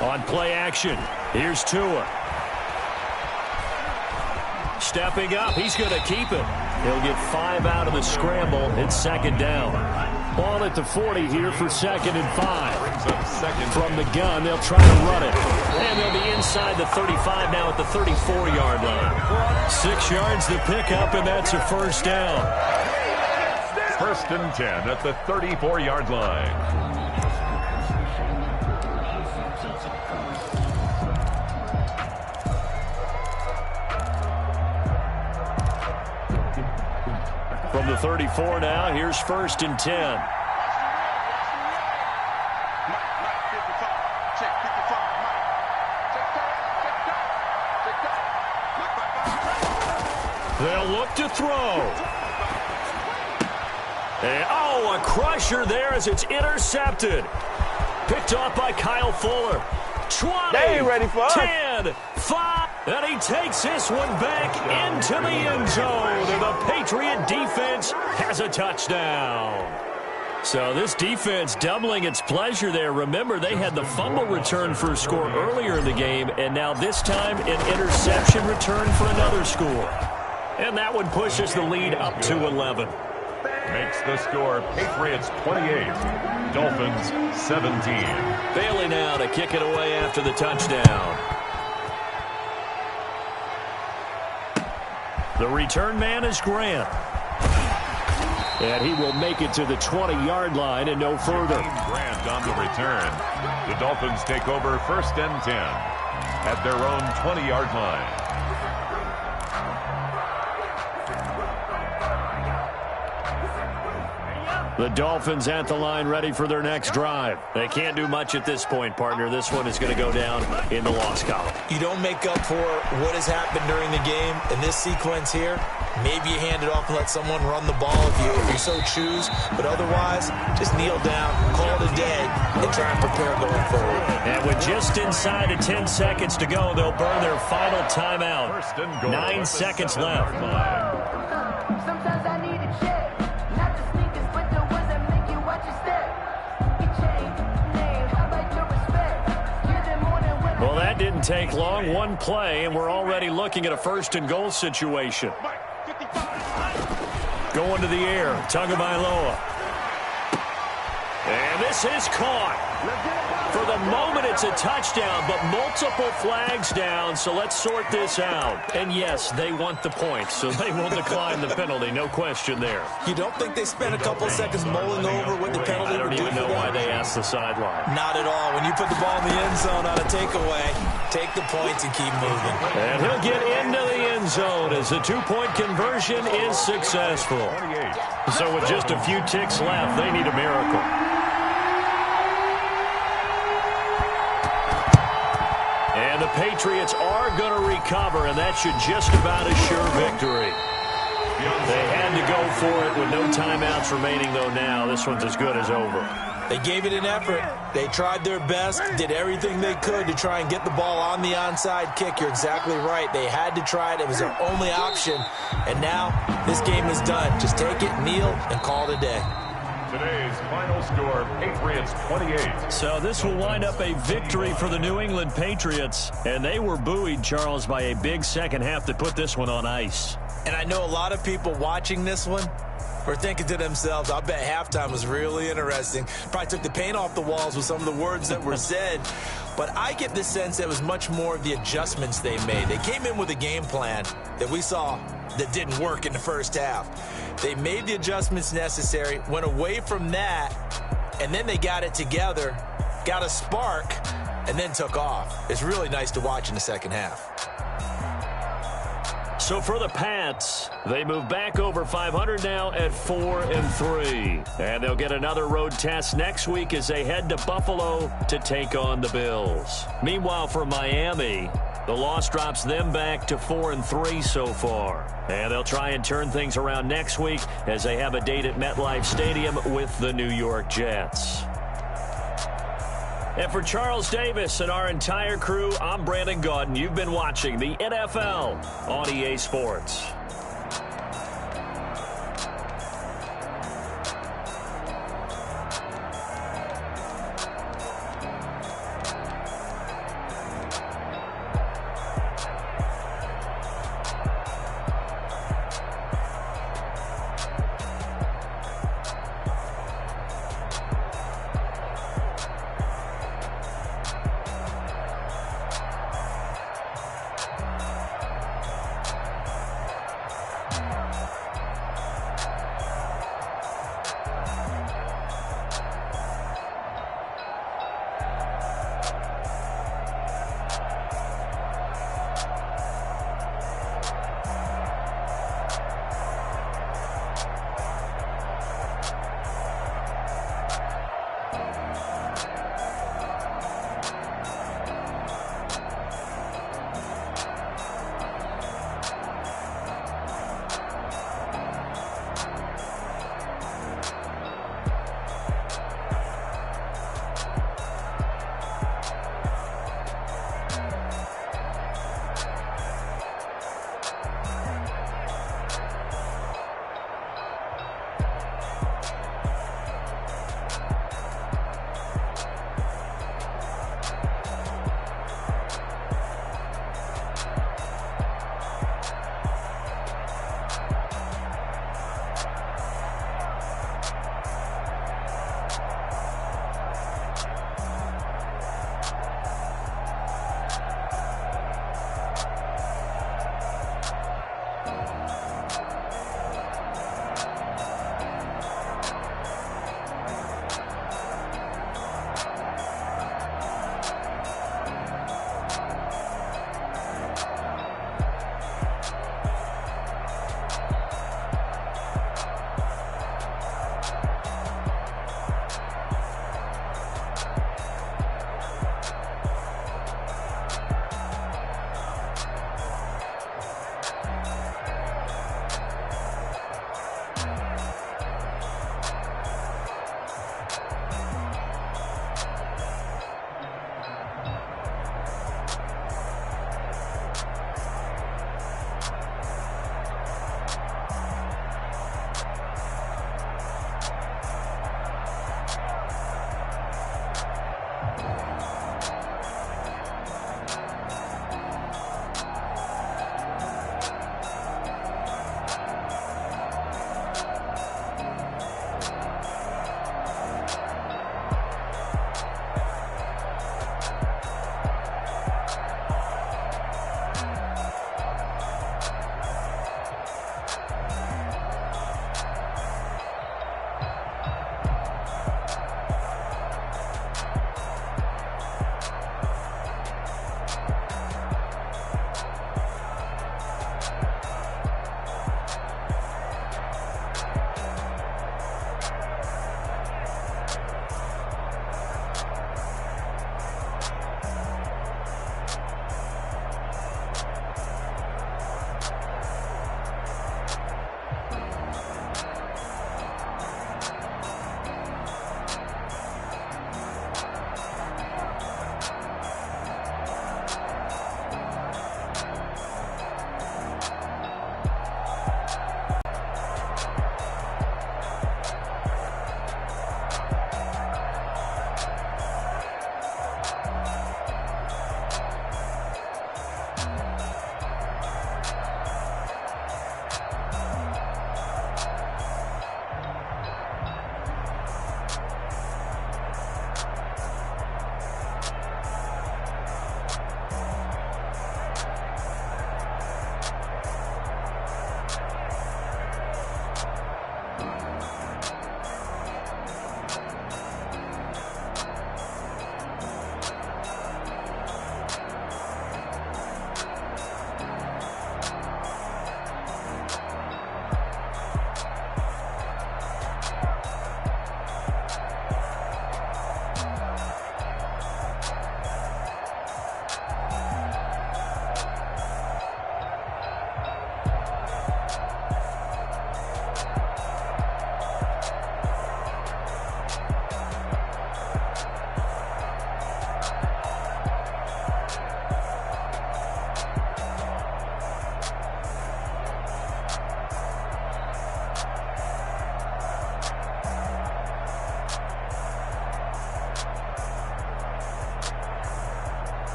On play action, here's Tua. Stepping up, he's going to keep it. He'll get 5 out of the scramble. It's 2nd down. Ball at the 40 here for 2nd and 5. From the gun, they'll try to run it. And they'll be inside the 35 now at the 34-yard line. 6 yards to pick up, and that's a first down. 1st and 10 at the 34-yard line. From the 34 now, here's 1st and 10. They'll look to throw. And, a crusher there as it's intercepted. Picked off by Kyle Fuller. 20, they ain't ready for us. 10, 5, and he takes this one back into the end zone. And the Patriot defense has a touchdown. So this defense doubling its pleasure there. Remember, they had the fumble return for a score earlier in the game, and now this time an interception return for another score. And that one pushes the lead up to 11. Makes the score Patriots 28, Dolphins 17. Bailey now to kick it away after the touchdown. The return man is Grant. And he will make it to the 20-yard line and no further. Grant on the return. The Dolphins take over 1st and 10 at their own 20-yard line. The Dolphins at the line ready for their next drive. They can't do much at this point, partner. This one is going to go down in the loss column. You don't make up for what has happened during the game. In this sequence here, maybe you hand it off and let someone run the ball if you so choose. But otherwise, just kneel down, call it a day, and try and prepare going forward. And with just inside of 10 seconds to go, they'll burn their final timeout. 9 seconds left. Sometimes I need a check, not the sneakers, but the ones that make you watch your step. You change name, how about your respect? Give them more than what Well, that didn't take long. One play, and we're already looking at a 1st and goal situation. Going to the air, Tagovailoa. And this is caught. For the moment, it's a touchdown, but multiple flags down, so let's sort this out. And yes, they want the points, so they will decline the penalty, no question there. You don't think they spent a couple seconds mulling over what the penalty I don't even know why they asked the sideline. Not at all. When you put the ball in the end zone on a takeaway, take the points and keep moving. And he'll get into the end zone as the two-point conversion is successful. So with just a few ticks left, they need a miracle. And the Patriots are going to recover, and that should just about assure victory. They had to go for it with no timeouts remaining, though now. This one's as good as over. They gave it an effort. They tried their best, did everything they could to try and get the ball on the onside kick. You're exactly right. They had to try it. It was their only option. And now this game is done. Just take it, kneel, and call it a day. Today's final score, Patriots 28. So this will wind up a victory for the New England Patriots. And they were buoyed, Charles, by a big second half that put this one on ice. And I know a lot of people watching this one were thinking to themselves, I bet halftime was really interesting. Probably took the paint off the walls with some of the words that were said. But I get the sense that it was much more of the adjustments they made. They came in with a game plan that we saw that didn't work in the first half. They made the adjustments necessary, went away from that, and then they got it together, got a spark, and then took off. It's really nice to watch in the second half. So for the Pats, they move back over 500 now at 4-3. And they'll get another road test next week as they head to Buffalo to take on the Bills. Meanwhile, for Miami, the loss drops them back to 4-3 so far. And they'll try and turn things around next week as they have a date at MetLife Stadium with the New York Jets. And for Charles Davis and our entire crew, I'm Brandon Gaudin. You've been watching the NFL on EA Sports.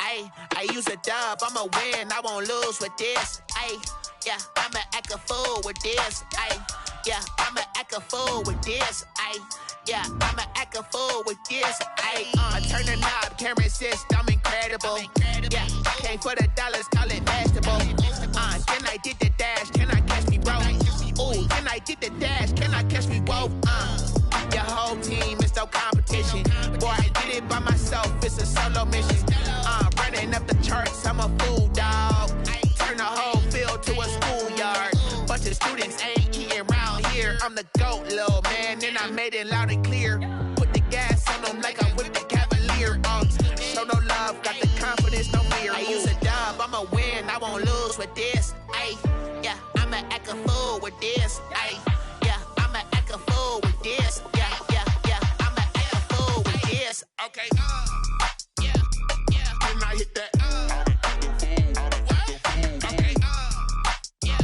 Ayy, I use a dub, I'ma win, I won't lose with this. Ayy, yeah, I'ma act a fool with this. Ayy, yeah, I'ma act a fool with this. Ayy, yeah, I'ma act a fool with this. Ayy, turn the knob, can't resist, I'm incredible. Yeah, came for the dollars, call it vegetable. Then I did the dash, can I catch me, bro? Ooh, then I did the dash, can I catch me, whoa? Your whole team is no competition. Boy, I did it by myself, it's a solo mission. Running up the charts, I'm a fool, dog. Turn the whole field to a schoolyard. Bunch of students ain't eating round here. I'm the GOAT, little man, and I made it loud and clear. Put the gas on them like I'm with the Cavalier. Show no love, got the confidence, no fear. I use a dub, I'ma win, I won't lose with this. Ay, yeah, I'ma act a fool with this. Ay, yeah, I'ma act a fool with this. Yeah, yeah, yeah, I'ma act a fool with this. Okay, yeah, yeah, can I hit that? Okay, yeah,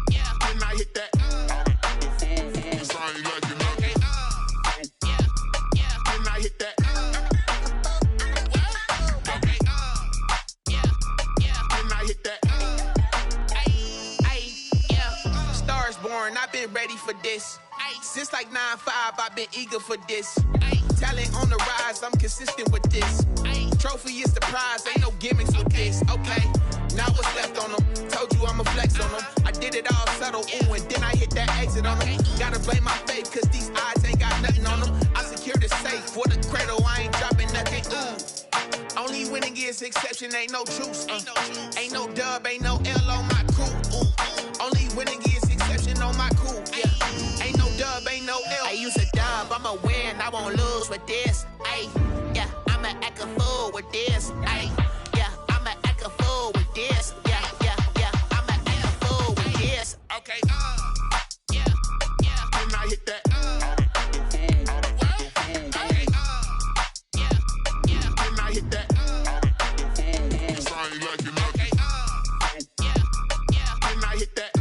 yeah, can I hit that? Cause I ain't like it. Okay, yeah, yeah, can I hit that? Okay, yeah, yeah, can I hit that? Yeah, stars born, I've been ready for this. Since like 9-5, I've been eager for this. Talent on the rise, I'm consistent with this. Trophy is the prize, ain't no gimmicks with this. Okay, now what's left on them? Told you I'ma flex on them. I did it all subtle, ooh, and then I hit that exit on them. Gotta blame my faith, cause these odds ain't got nothing on them. I secured the safe for the cradle, I ain't dropping nothing, ooh. Only winning is exception, ain't no truce. Ain't no dub, ain't no L on my crew, ooh. Only winning is exception on my crew, yeah. Ain't no dub, ain't no L. I use a dub, I'ma win, I won't lose with this. Ay, yeah, I'ma act a fool with this. Ay, yeah, I'ma act a fool with this. Yeah, yeah, yeah, I'ma act a fool with this. Okay, yeah, yeah, can I hit that? Okay, yeah, yeah, can I hit that? Cause I ain't like it. Okay, yeah, yeah, can I hit that?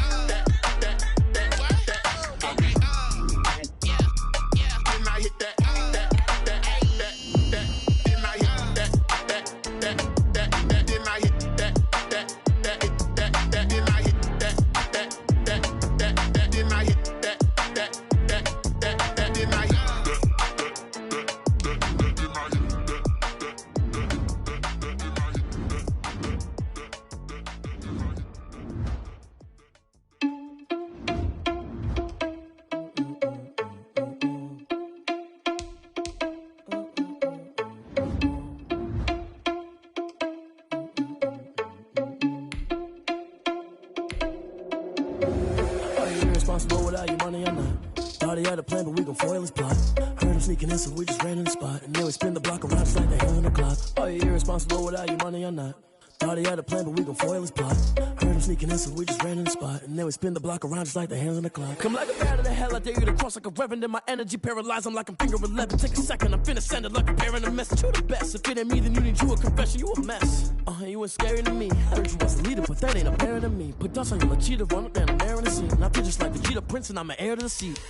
Without your money or not. Thought he had a plan, but we gon' foil his plot. Heard him sneaking in, so we just ran in the spot. And then we spin the block around just like the hell on the clock. Are you irresponsible without your money or not? Thought he had a plan, but we gon' foil his plot. Heard him sneaking in, so we just ran in the spot. And then we spin the block around just like the hands on the clock. Come like a bat of the hell, I dare you to cross like a reverend. And my energy paralyzed, I'm like I'm finger 11. Take a second, I'm finna send it like a parent a message. You the best, if it ain't me, then you need you a confession. You a mess, you ain't scary to me. Heard you was a leader, but that ain't apparent to me. Put dust on your cheetah, run up down the air in the scene. And I feel just like the Cheetah Prince, and I'm an heir to the seat.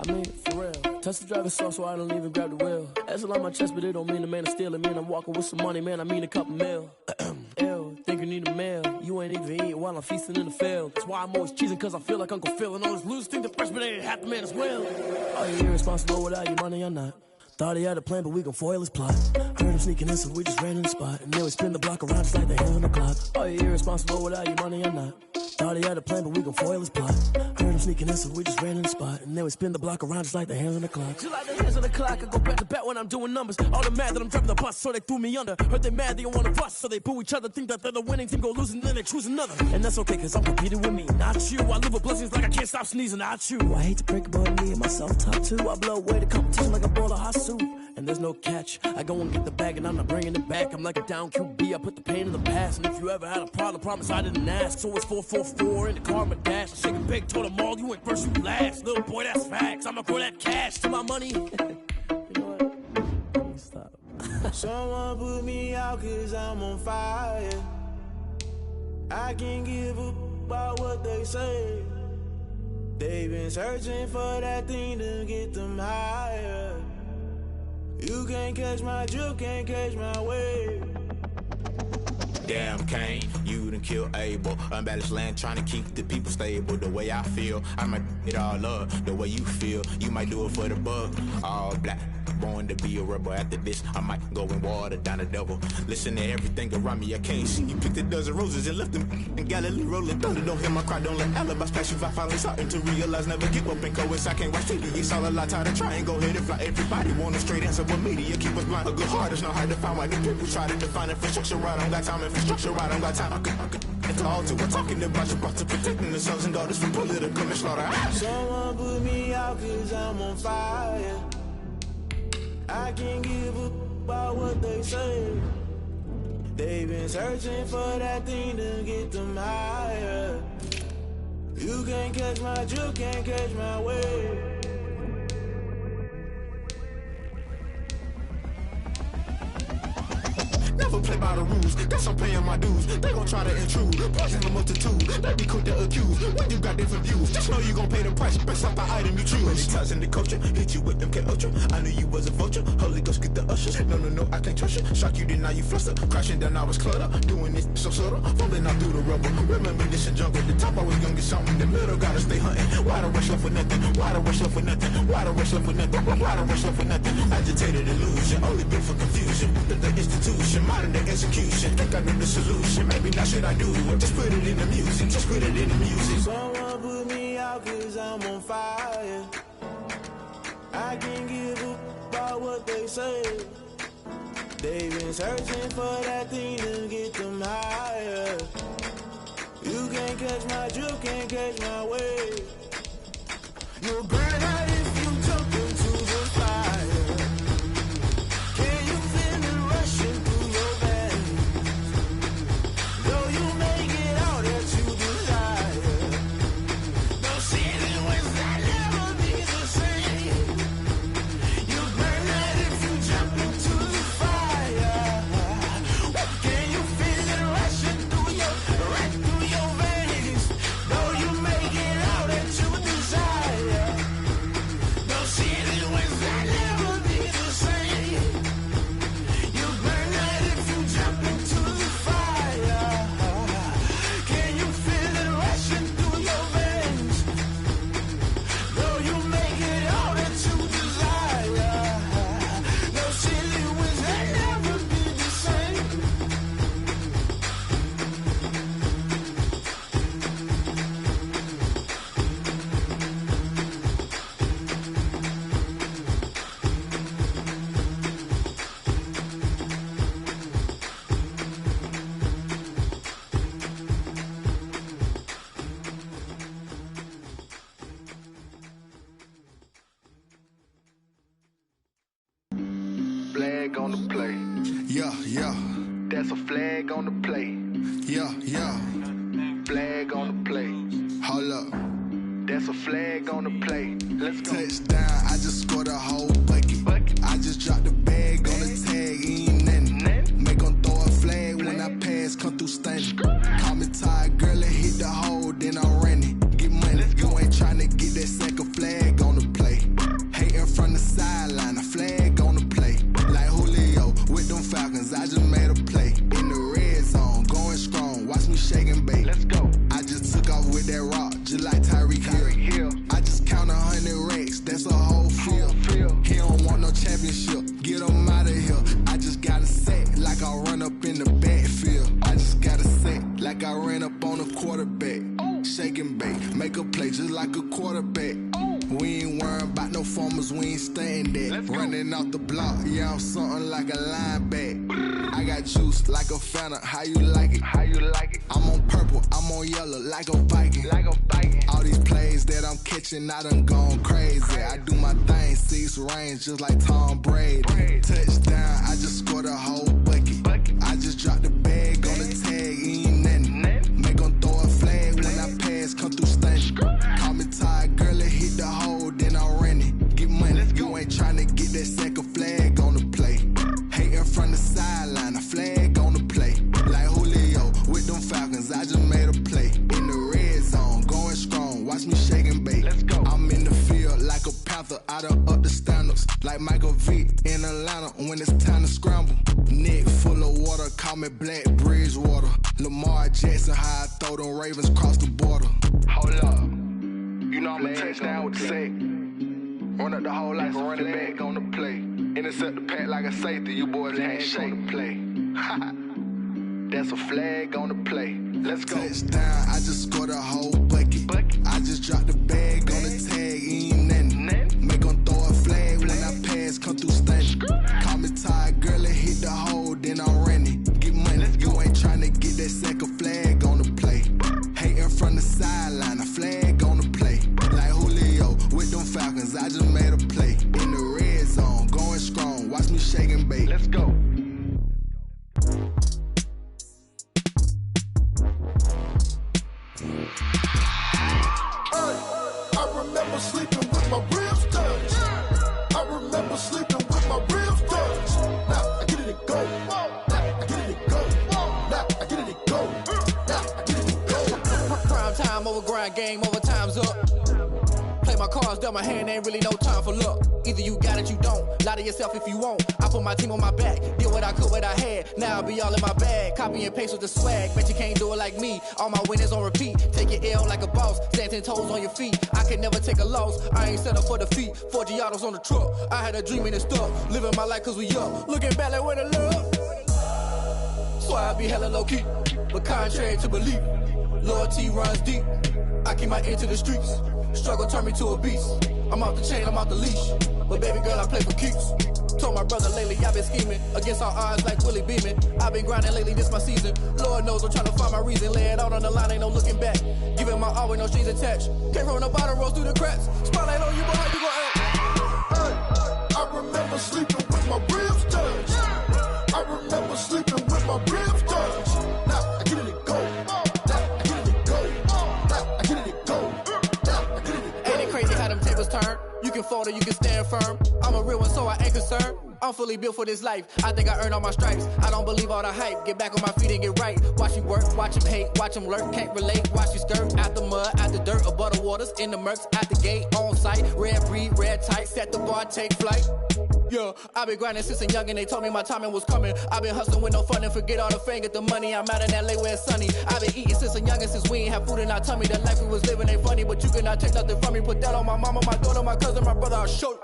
I mean, for real. Touch the driver's soft so I don't even grab the wheel. That's on my chest, but it don't mean the man is stealing. Man, I'm walking with some money, man, I mean a couple mil. Ew, think you need a meal. You ain't even eating while I'm feasting in the field. That's why I'm always cheesing, cause I feel like Uncle Phil. And all those losers think the freshman ain't half the man as well. Are you irresponsible without your money or not? Thought he had a plan, but we gon' foil his plot. Heard him sneaking in, so we just ran in the spot. And then we spin the block around just like the hands on the clock. Are you irresponsible without your money or not? Thought he had a plan, but we gon' foil his plot. Heard him sneaking in, so we just ran in the spot. And then we spin the block around just like the hands on the clock. Just like the hands on the clock, I go back to back when I'm doing numbers. All the mad that I'm driving the bus, so they threw me under. Heard they mad, they don't wanna bust, so they boo each other. Think that they're the winning team, go losing, then they choose another. And that's okay, cause I'm competing with me, not you. I live with blessings like I can't stop sneezing, not you. I hate to break it, but me and myself top two. I blow away the competition like a bowl of hot soup. And there's no catch. I go and get the bag and I'm not bringing it back. I'm like a down QB, I put the pain in the past. And if you ever had a problem, promise I didn't ask. So it's 444 in the car, my dash. Shaking big, told them all, you ain't first, you last. Little boy, that's facts. I'ma throw that cash to my money. You know what? Let me stop. Someone put me out cause I'm on fire. I can't give up about what they say. They've been searching for that thing to get them higher. You can't catch my drift, can't catch my wave. damn Cain. You done killed Abel. Unbalanced land trying to keep the people stable. The way I feel, I might it all up. The way you feel, you might do it for the buck. All black, born to be a rebel. After this, I might go and water down the devil. Listen to everything around me, I can't see. You picked a dozen roses and left them in Galilee rolling thunder. Don't hear my cry, don't let alibis pass you. I finally starting to realize, never give up and coast. I can't watch TV, it's all a lot. Tired of trying, go ahead and fly. Everybody want a straight answer, but media keep us blind. A good heart is not hard to find. Why the people try to define infrastructure right? I don't got time, infrastructure right, I don't got time. I could all to we're talking about you, about to protecting the sons and daughters from political and slaughter. Someone put me out cause I'm on fire. I can't give up about what they say. They've been searching for that thing to get them higher. You can't catch my drift, can't catch my wave. Never play by the rules, guess I'm paying my dues. They gon' try to intrude, poison the multitude. They be quick to accuse, when you got different views. Just know you gon' pay the price, based off the item you choose. Many times in the culture, hit you with MK Ultra. I knew you was a vulture, Holy Ghost get the ushers. No, I can't trust you. Shock you, then now you fluster. Crashing down, I was clutter. Doing this so subtle, falling out through the rubble. Remember this in jungle, the top I was young and something. The middle gotta stay hunting. Why the rush left for nothing? Why the rush left for nothing? Why the rush left for nothing? Why the rush left for nothing? Agitated illusion, only built for confusion. The institution, modern day execution. Think I know the solution. Maybe not should I do it? Just put it in the music. Just put it in the music. Someone put me out cause I'm on fire. I can't give up about what they say. They've been searching for that thing to get them higher. You can't catch my drift, can't catch my wave. You'll burn out if you jump into the fire. Can you feel it rushing through your veins? Though you make it all that you desire. No city was that never be the same. You burn out if you jump into the fire. Can you feel it rushing through your veins? Though you make it all that you desire. No city was that never be the same. You burn out if you jump into the fire. Can you feel it rushing through your veins? Though you make it all that you desire. No city was that never be the same. Flag on the play. Yeah. That's a flag on the play. Yeah. Flag on the play. Hold up. That's a flag on the play. Let's go. Touchdown, I just scored a whole bucket. I just dropped the bag on the tag, ain't nothing. Make 'em throw a flag when I pass, come through stunning. Call me tired, girl, and hit the hole, then I'm running. Get money, you ain't tryna get that second flag on the play. Hating from the sideline, a flag on the play. Like Julio with them Falcons, I just made a play. In the red zone, going strong, watch me shake and bake. Let's go. I just took off with that rock, just like Tyreek Hill. I just count 100 racks, that's a whole field. He don't want no championship, get him out of here. I just got a set, like I run up in the backfield. I just got a set, like I ran up on a quarterback. Shake and bake, make a play just like a quarterback. We ain't worrying about no formers, we ain't staying there. Running out the block, yeah, I'm something like a linebacker. I got juice like a Fanta, how you like it? I'm on purple, I'm on yellow, like a Viking. All these plays that I'm catching, I done gone crazy. I do my thing, 6 range, just like Tom Brady. Touchdown, I just scored a whole bucket. I just dropped the bag on the tag, ain't nothing. Make 'em throw a flag when I pass, come through stunning. Call me tired, girl, and hit the hole, then I'm running. Get money, you ain't tryna get that second flag on the play. Hating from the sideline, a flag on the play. Like Julio with them Falcons, I just made a play. In the red zone, going strong, watch me shake and bake. I'm in the field like a panther, I done up the standards. Like Michael a Vic in Atlanta when it's time to scramble. Neck full of water, call me Black Bridgewater. Lamar Jackson, how I throw them Ravens across the border. Hold up. You know I'm a touchdown with the sack. Run up the hole like a running back on the play. Intercept the pack like a safety. You boys ain't shake the play. That's a flag on the play. Let's go. Touchdown, I just scored a whole bucket. I just dropped the bag on the tag, ain't nothing. Make them throw a flag when I pass, come through stunning. Call me tired, girl, and hit the hole, then I'm running. Get money, you ain't tryna get that second flag on the play. Hating from the sideline, a flag on the play. Like Julio with them Falcons, I just made a play. In the red zone, going strong, watch me shake and bake. Let's go. I remember sleeping with my ribs touched. I remember sleeping with my ribs touched. Now I get it to go. Now I get it to go. Now I get it to go. Now I get it to go. Prime time over grind game, over time's up. Play my cards, dealt my hand, ain't really no time for luck. Either you got it, you don't. Lie to yourself if you won't. I put my team on my back, did what I could, what I had. Now I'll be all in my bag. Copy and paste with the swag. Bet you can't do it like me. All my winners on repeat. Take your L like a boss. Stand 10 toes on your feet. I can never take a loss. I ain't set up for defeat. 4 Giottos on the truck. I had a dream and it stuck. Living my life cause we up. Looking back like where the love. So I be hella low key. But contrary to belief, loyalty runs deep. I keep my ear to the streets. Struggle turned me to a beast. I'm off the chain, I'm off the leash. But baby girl, I play for keeps. Told my brother lately, I've been scheming. Against all odds like Willie Beeman. I've been grinding lately, this my season. Lord knows I'm trying to find my reason. Lay it out on the line, ain't no looking back. Giving my all with no strings attached. Came from the bottom, rose through the cracks. Spotlight on you, boy, how you gon' act? I remember sleeping with my ribs touched. I remember sleeping with my ribs touched. Now I get it to go. Now I get it to go. Now I get it to go. Now I get it to go. Ain't it crazy how them tables turn? You can fold or you can stand firm. I'm a real one, so I ain't concerned. I'm fully built for this life. I think I earned all my stripes. I don't believe all the hype. Get back on my feet and get right. Watch you work, watch him hate, watch him lurk. Can't relate, watch you skirt. Out the mud, out the dirt, above the waters, in the murks, at the gate, on site. Red breed, red tight, set the bar, take flight. Yeah, I've been grinding since a youngin', they told me my timing was coming. I've been hustling with no fun and forget all the fame, get the money. I'm out in LA where it's sunny. I've been eating since a youngin', since we ain't have food in our tummy. The life we was living ain't funny, but you cannot take nothing from me. Put that on my mama, my daughter, my cousin, my brother, I'll show you.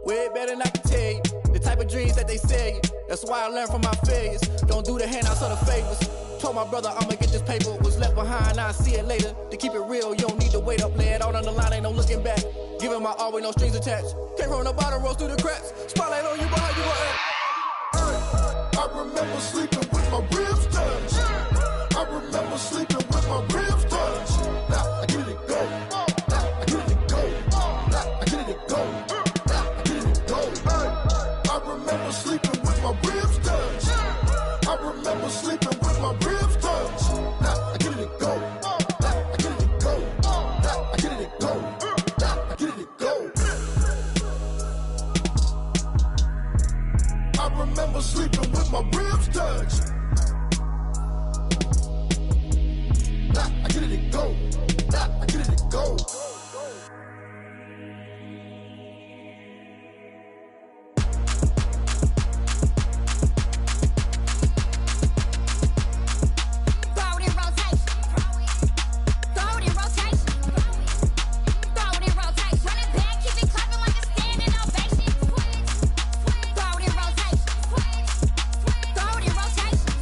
Way better than I can tell you. The type of dreams that they sell you. That's why I learned from my failures. Don't do the handouts or the favors. Told my brother I'ma get this paper. Was left behind, I'll see it later. To keep it real, you don't need to wait up. Lay it out on the line, ain't no looking back. Giving my all with no strings attached. Came from the bottom, rose through the cracks. Spotlight on you, boy, how you gon' act? I remember sleeping with my ribs touched. I remember sleeping with my ribs touched. Now I get it to go. Now I get it to go. Now I get it to go. Now I get it to go. I remember sleeping with my ribs touched. I remember sleeping with my ribs touched. Now I get it to go. Now I get it to go. Now I get it to go. Now I get it to go. I remember sleeping with my ribs touched. Now I get it to go. Now I get it to go. Rotation.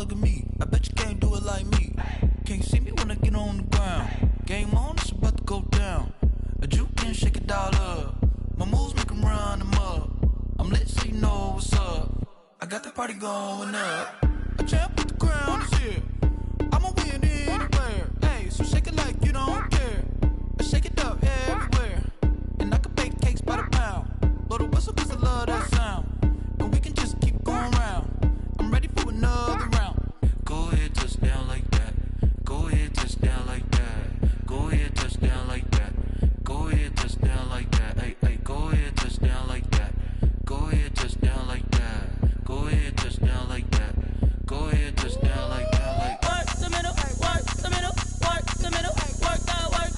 look at me. I bet you can't do it like me. Can't see me when I get on the ground. Game on, it's about to go down. A juke and shake it all up. My moves make them run them up. I'm lit so you know what's up. I got the party going up. A champ with the crown is here. I'ma win anywhere. Hey, so shake it like you don't care. I shake it up everywhere. And I can bake cakes by the pound. Blow the whistle cause I love that sound. And we can just keep going round. I'm ready for another round. Go ahead, touch down like that. Go ahead, touch down like that. Go ahead, touch down like that. Go ahead, touch down like that. Hey, hey, go ahead, touch down like that. Go ahead, touch down like that. Go ahead, touch down like that. Go ahead, touch down like that. Like work the middle, work the middle, work the middle, work out, work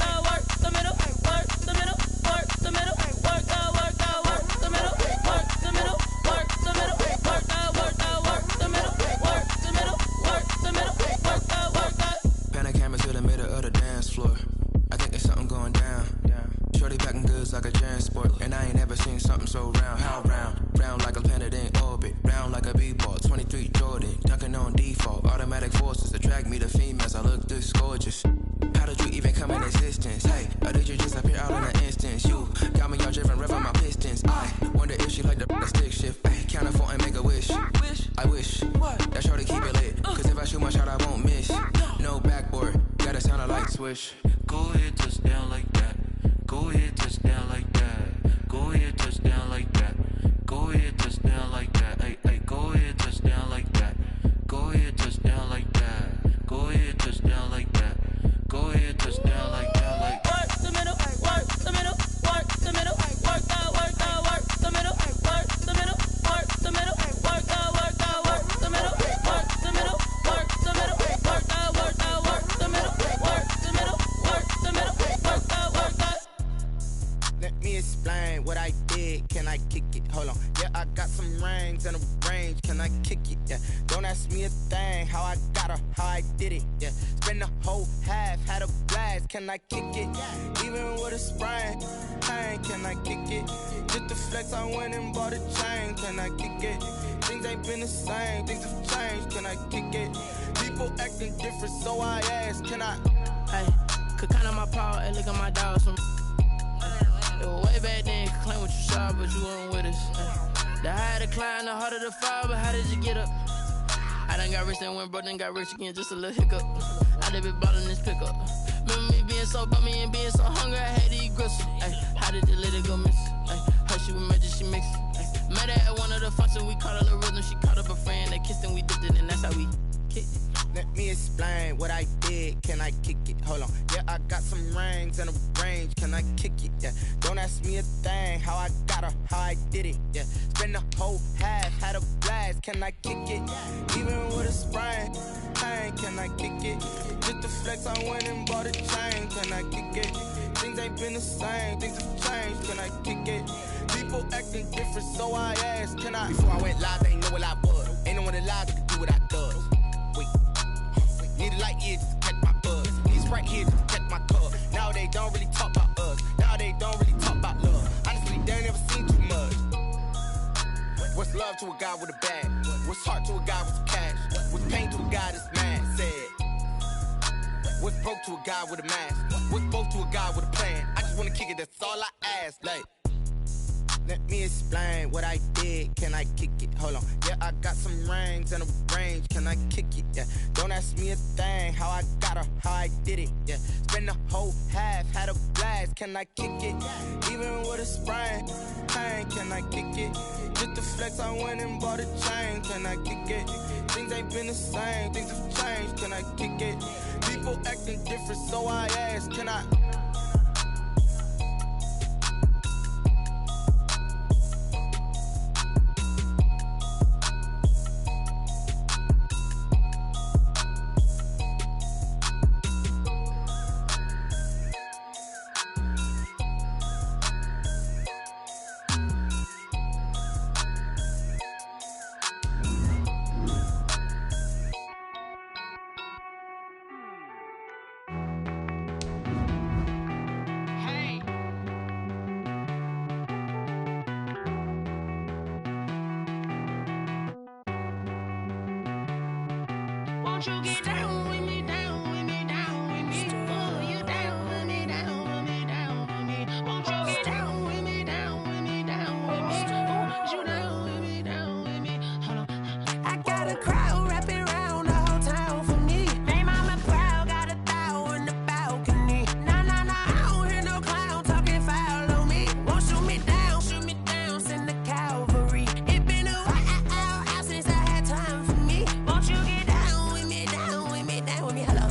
the middle, work the middle, work the middle, work out, work the middle, work the middle, work the middle, work out, work the middle, work the middle, work the middle, work out. Pan the camera to the middle of the dance floor. I think there's something going down. Shorty packing goods like a transport, and I ain't never seen something so round. How round? Round like a planet in orbit, round like a b-ball. 23 Jordan, dunking on default. Automatic forces attract me to females. I look this gorgeous. How did you even come in existence? Hey, or did you just appear out in an instance? You got me all driven, revving my pistons. I wonder if she like the stick shift. Hey, count a 4 and make a wish. I wish that shorty keep it lit. Cause if I shoot my shot, I won't miss. No backboard, gotta sound a light switch. Go ahead, touch down like that. Go ahead, touch down like that. Go ahead, touch down like that. Go ahead, touch down like that. Hey, hey, go ahead, touch down like that. Go ahead, touch down like that. Go ahead, touch down like that. Go ahead, touch down like that. Like work the middle, work the middle, work the middle, work out, work the middle, work the middle, work the middle, work out, work the middle, work the middle, work the middle, work out, work the middle, work the middle, work the middle, work out. Let me explain what I did. Can I kick it? Hold on. Yeah, I got some rings and a range. Can I kick it? Yeah. Don't ask me a thing. How I got her, how I did it. Yeah. Spend the whole half, had a blast. Can I kick it? Even with a sprain. Pain, can I kick it? Just the flex, I went and bought a chain. Can I kick it? Things ain't been the same. Things have changed. Can I kick it? People acting different, so I ask. Can I? Hey, could count on my power and look at my dogs from. It was way back then, could claim what you saw, but you weren't with us. The higher the climb, the harder the fall, but how did you get up? I done got rich, then went broke, then got rich again, just a little hiccup. I done been ballin' this pickup. Remember me being so bummy and being so hungry, I had to eat gristle. Ay, how did the lady go miss? Her she was magic, she mixed. Met her at one of the functions, we caught a little rhythm, she caught up a friend, they kissed and we dipped it, and that's how we kicked it. Let me explain what I did. Can I kick it? Hold on. Yeah, I got some rings and a range. Can I kick it? Yeah. Don't ask me a thing. How I got her, how I did it. Yeah. Spend the whole half, had a blast. Can I kick it? Even with a sprain. Pain, can I kick it? Just the flex, I went and bought a chain. Can I kick it? Things ain't been the same. Things have changed. Can I kick it? People acting different, so I asked. Can I? Before I went live, ain't know what I was. Ain't no one alive that could do what I does. Wait. Need a light here just to catch my buzz. Need a Sprite here just to catch my cup. Now they don't really talk about us. Now they don't really talk about love. Honestly, they ain't never seen too much. What's love to a guy with a bag? What's heart to a guy with some cash? What's pain to a guy that's mad? Said. What's broke to a guy with a mask? What's both to a guy with a plan? I just wanna kick it, that's all I ask. Like, let me explain what I did. Can I kick it? Hold on. Yeah, I got some rings and a range. Can I kick it? Yeah. Don't ask me a thing. How I got her, how I did it. Yeah. Spend the whole half, had a blast. Can I kick it? Even with a sprain. Pain, can I kick it? Just the flex, I went and bought a chain. Can I kick it? Things ain't been the same. Things have changed. Can I kick it? People acting different, so I ask. Can I? Won't you get down with me, down with me, down with me? Oh, you down with me, down with me, down with me. Won't you get down with me, down with me, down with me? Oh, you down with me, down with me? Hold on. I got a crowd wrapping around the whole town for me. Hey, mama proud, got a thou in the balcony. Nah, nah, nah, I don't hear no clown talking foul on me. Won't shoot me down, send the cavalry. It been a while since I had time for me. Won't you get down with me, down with me, down with me? Hello.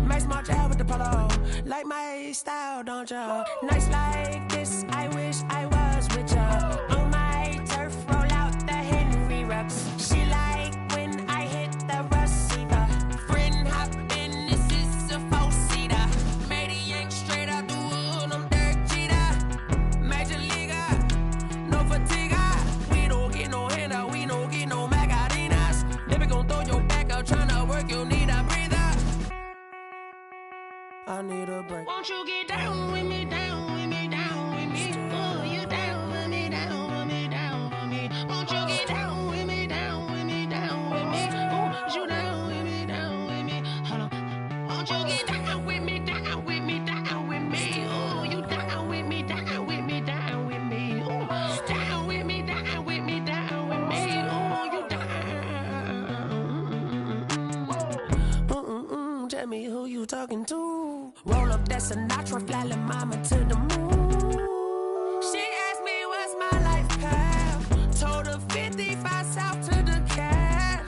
Max March out with the polo. Like my style, don't ya? Nights like this, I wish I was with ya. On my turf, roll out the Henry Rux. She like when I hit the receiver. Friend hop in, this is a four-seater. Made a yank straight out the wood, I'm Derek Jeter. Major leaguer, no fatigue. We don't get no handout, we don't get no Magarinas. Never gon' throw your back out, tryna work, you need a breather. I need a break. Won't you get down with me, down with me, down with me? Oh, you down with me, down with me, down with me? Won't you get down with me, down with me, down with me? Oh, you down with me, down with me? Hold on. Won't you get down with me, down with me, down with me? Oh, you down with me, down with me, down with me? Oh, down with me, down with me, down with me? Oh, you down. Tell me who you talking to. Roll up that Sinatra, fly la mama to the moon. She asked me what's my life path. Told her 55 south to the cash.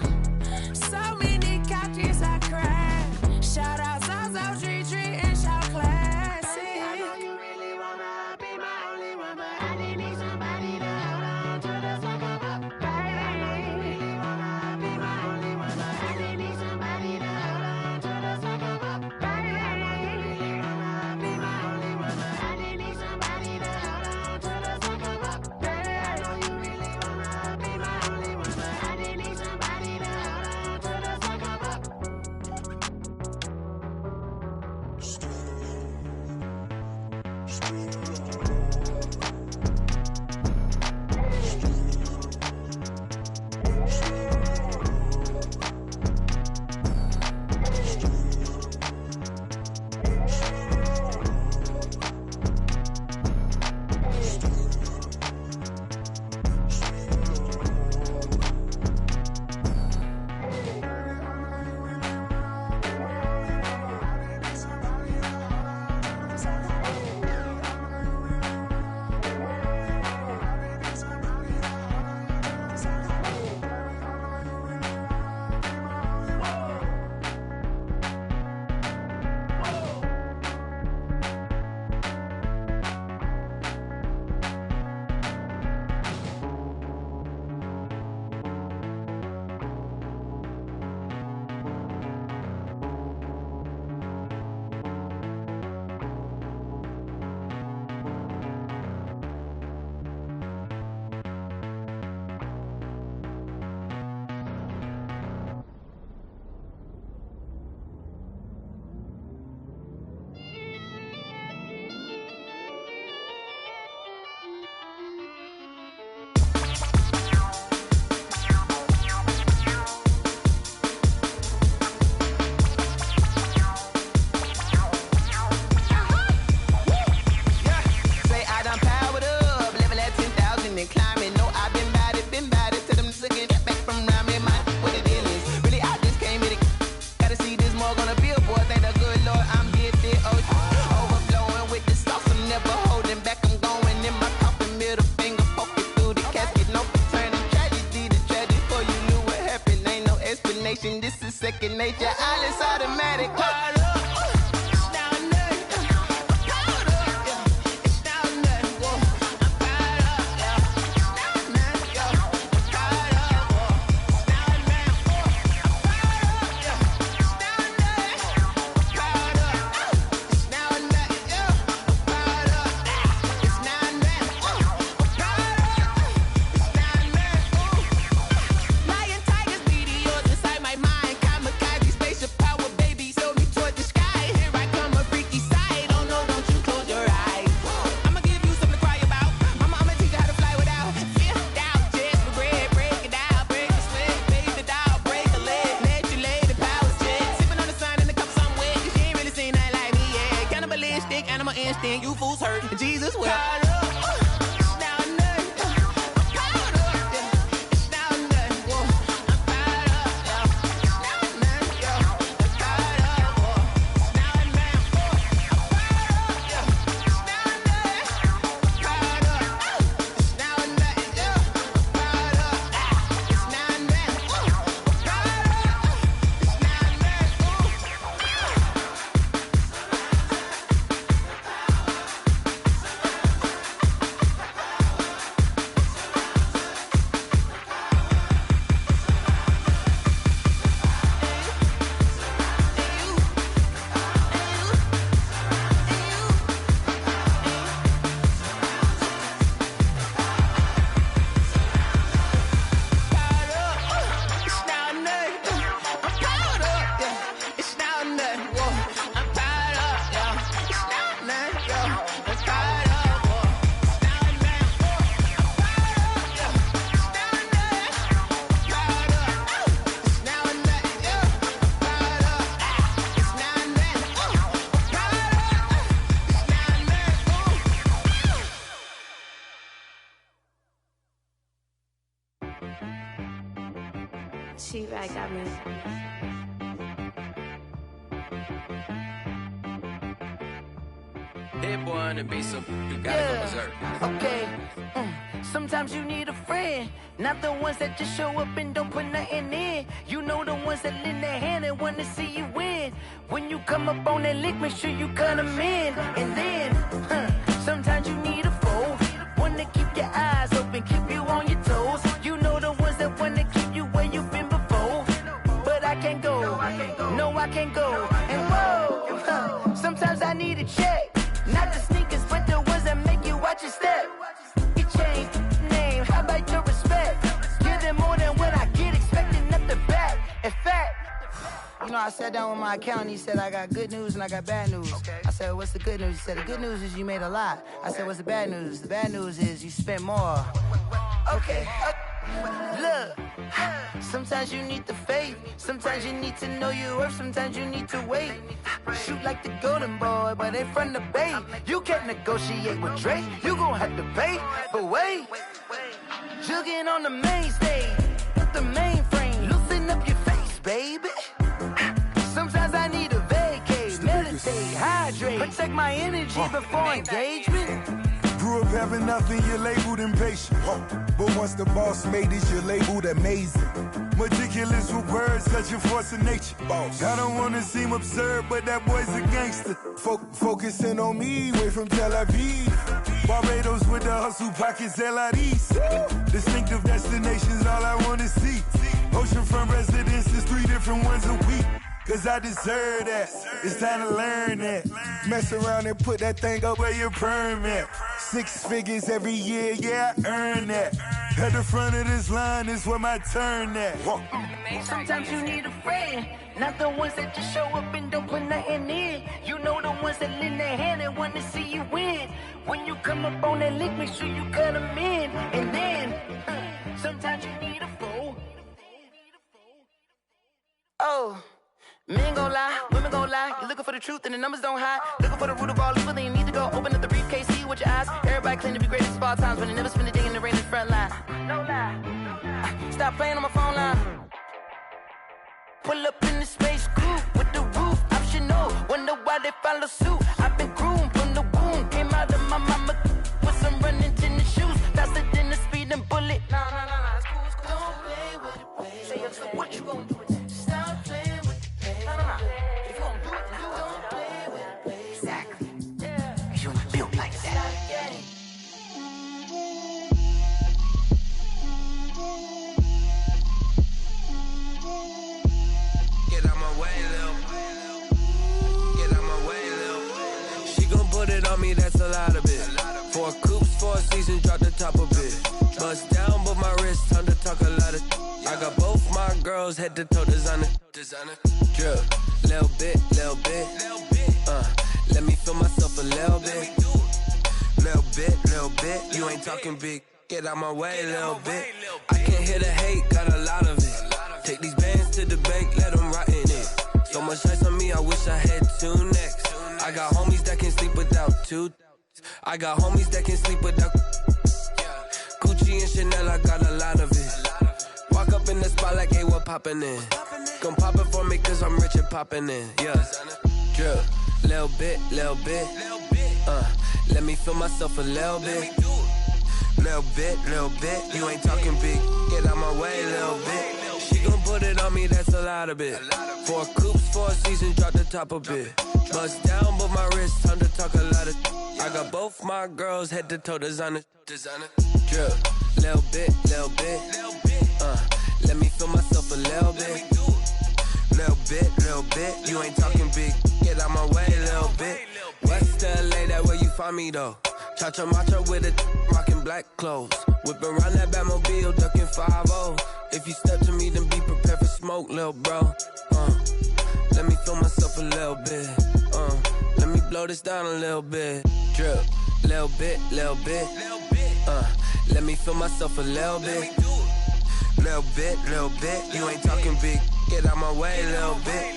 So many couches I crashed. Shout out South Street and shout classy. I know you really wanna be my only one, but I didn't need somebody to hold on to the second up. Baby, I know you really wanna be my only one, but I didn't need somebody to hold on to the second up. Baby, I know you really wanna be my only one, but I didn't need somebody to hold on to the second up. Baby, I know you really wanna be my only one, but I didn't need somebody to hold on to the second up. second nature. All is automatic. Hit boy on the beat, so you gotta go berserk. Okay. Sometimes you need a friend, not the ones that just show up and don't put nothing in. You know the ones that lend their hand and wanna see you win. When you come up on that lick, make sure you cut them in. And then, sometimes you need a foe, one to keep your eyes open, keep you on your toes. You know the ones that wanna keep you where you've been before. But I can't go, no I can't go. And whoa, sometimes I need a check, not the sneakers, but the ones that make you watch your step. Change name, how about your respect? Give them more than what I get, expecting up the back. In fact, you know, I sat down with my accountant, he said I got good news and I got bad news. I said, what's the good news? He said, the good news is you made a lot. I said, what's the bad news? The bad news is you spent more. Okay, look, sometimes you need the faith, sometimes you need to know your worth, sometimes you need to wait. Shoot like the golden boy, but ain't from the bay. You can't negotiate with Drake, you gon' have to pay. But wait, jugging on the main stage, the mainframe, loosen up your face, baby. Sometimes I need a vacate, meditate, hydrate, protect my energy before engagement. Grew up having nothing, you're labeled impatient. But once the boss made it, you're labeled amazing. Meticulous with words, such a force of nature. Boss. I don't wanna seem absurd, but that boy's a gangster. Focusing on me, way from Tel Aviv. Barbados with the hustle pockets, LIDs. Distinctive destinations, all I wanna see. Oceanfront residences, 3 different ones a week. Cause I deserve that, it's time to learn that. Mess around and put that thing up where your permit. 6 figures every year, yeah, I earn that. At the front of this line is where my turn at. Sometimes you need a friend, not the ones that just show up and don't put nothing in. You know the ones that lend their hand and want to see you win. When you come up on that lick, make sure you cut them in. And then, sometimes you need a foe. Oh. Men gon' lie, women gon' lie. You're looking for the truth and the numbers don't hide. Looking for the root of all evil, then you need to go open up the briefcase, see with your eyes. Everybody claim to be greatest of all times, but they never spend a day in the rain in the front line. No lie. Stop playing on my phone line. Pull up in the space coupe with the roof optional. Wonder why they follow suit. I've been groomed from the womb. Came out of my mama with some running tennis shoes. Faster than the speeding bullet. No, it's cool, it's cool. Don't play with it, baby. Say, what you gon' do? Stop playing. If you gon' do it, you don't play with it, baby. Exactly. Cause you ain't built like that. Get out my way, Lil. Get out my way, Lil. She gon' put it on me, that's a lot of it. 4 coops, 4 seasons, drop the top a bit. Bust down, but my wrist, time to talk a lot of. I got both my girls head to toe designer. Drip, little bit. Let me feel myself a little bit. Little bit. You ain't talking big. Get out my way, little bit. I can't hear the hate, got a lot of it. Take these bands to the bank, let them rot in it. So much ice on me, I wish I had 2 necks. I got homies that can sleep without 2. I got homies that can sleep without Gucci and Chanel, I got a lot of it. Walk up in the spot like, hey, what poppin' in? Gon' pop it for me cause I'm rich and poppin' in, yeah. Drip, little bit. Let me feel myself a little bit. Little bit. You ain't talking big. Get out my way, little bit. She gon' put it on me, that's a lot of it. 4 coops, 4 seasons, drop the top a bit. Bust down, but my wrist, time to talk a lot of. I got both my girls head to toe designer. Drip, little bit. Let me feel myself a little bit. Little bit. You ain't talking big. Get out my way, little bit. West LA, that where you find me though. Cha-cha macha with a rockin' black clothes. Whip around that Batmobile, ducking 5-0. If you step to me, then be prepared for smoke, lil' bro. Let me feel myself a little bit. Let me blow this down a little bit. Drip, little bit. Let me feel myself a little bit. Little bit. You ain't talking big. Get out my way, little bit.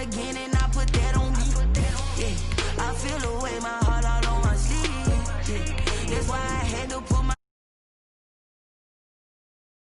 again and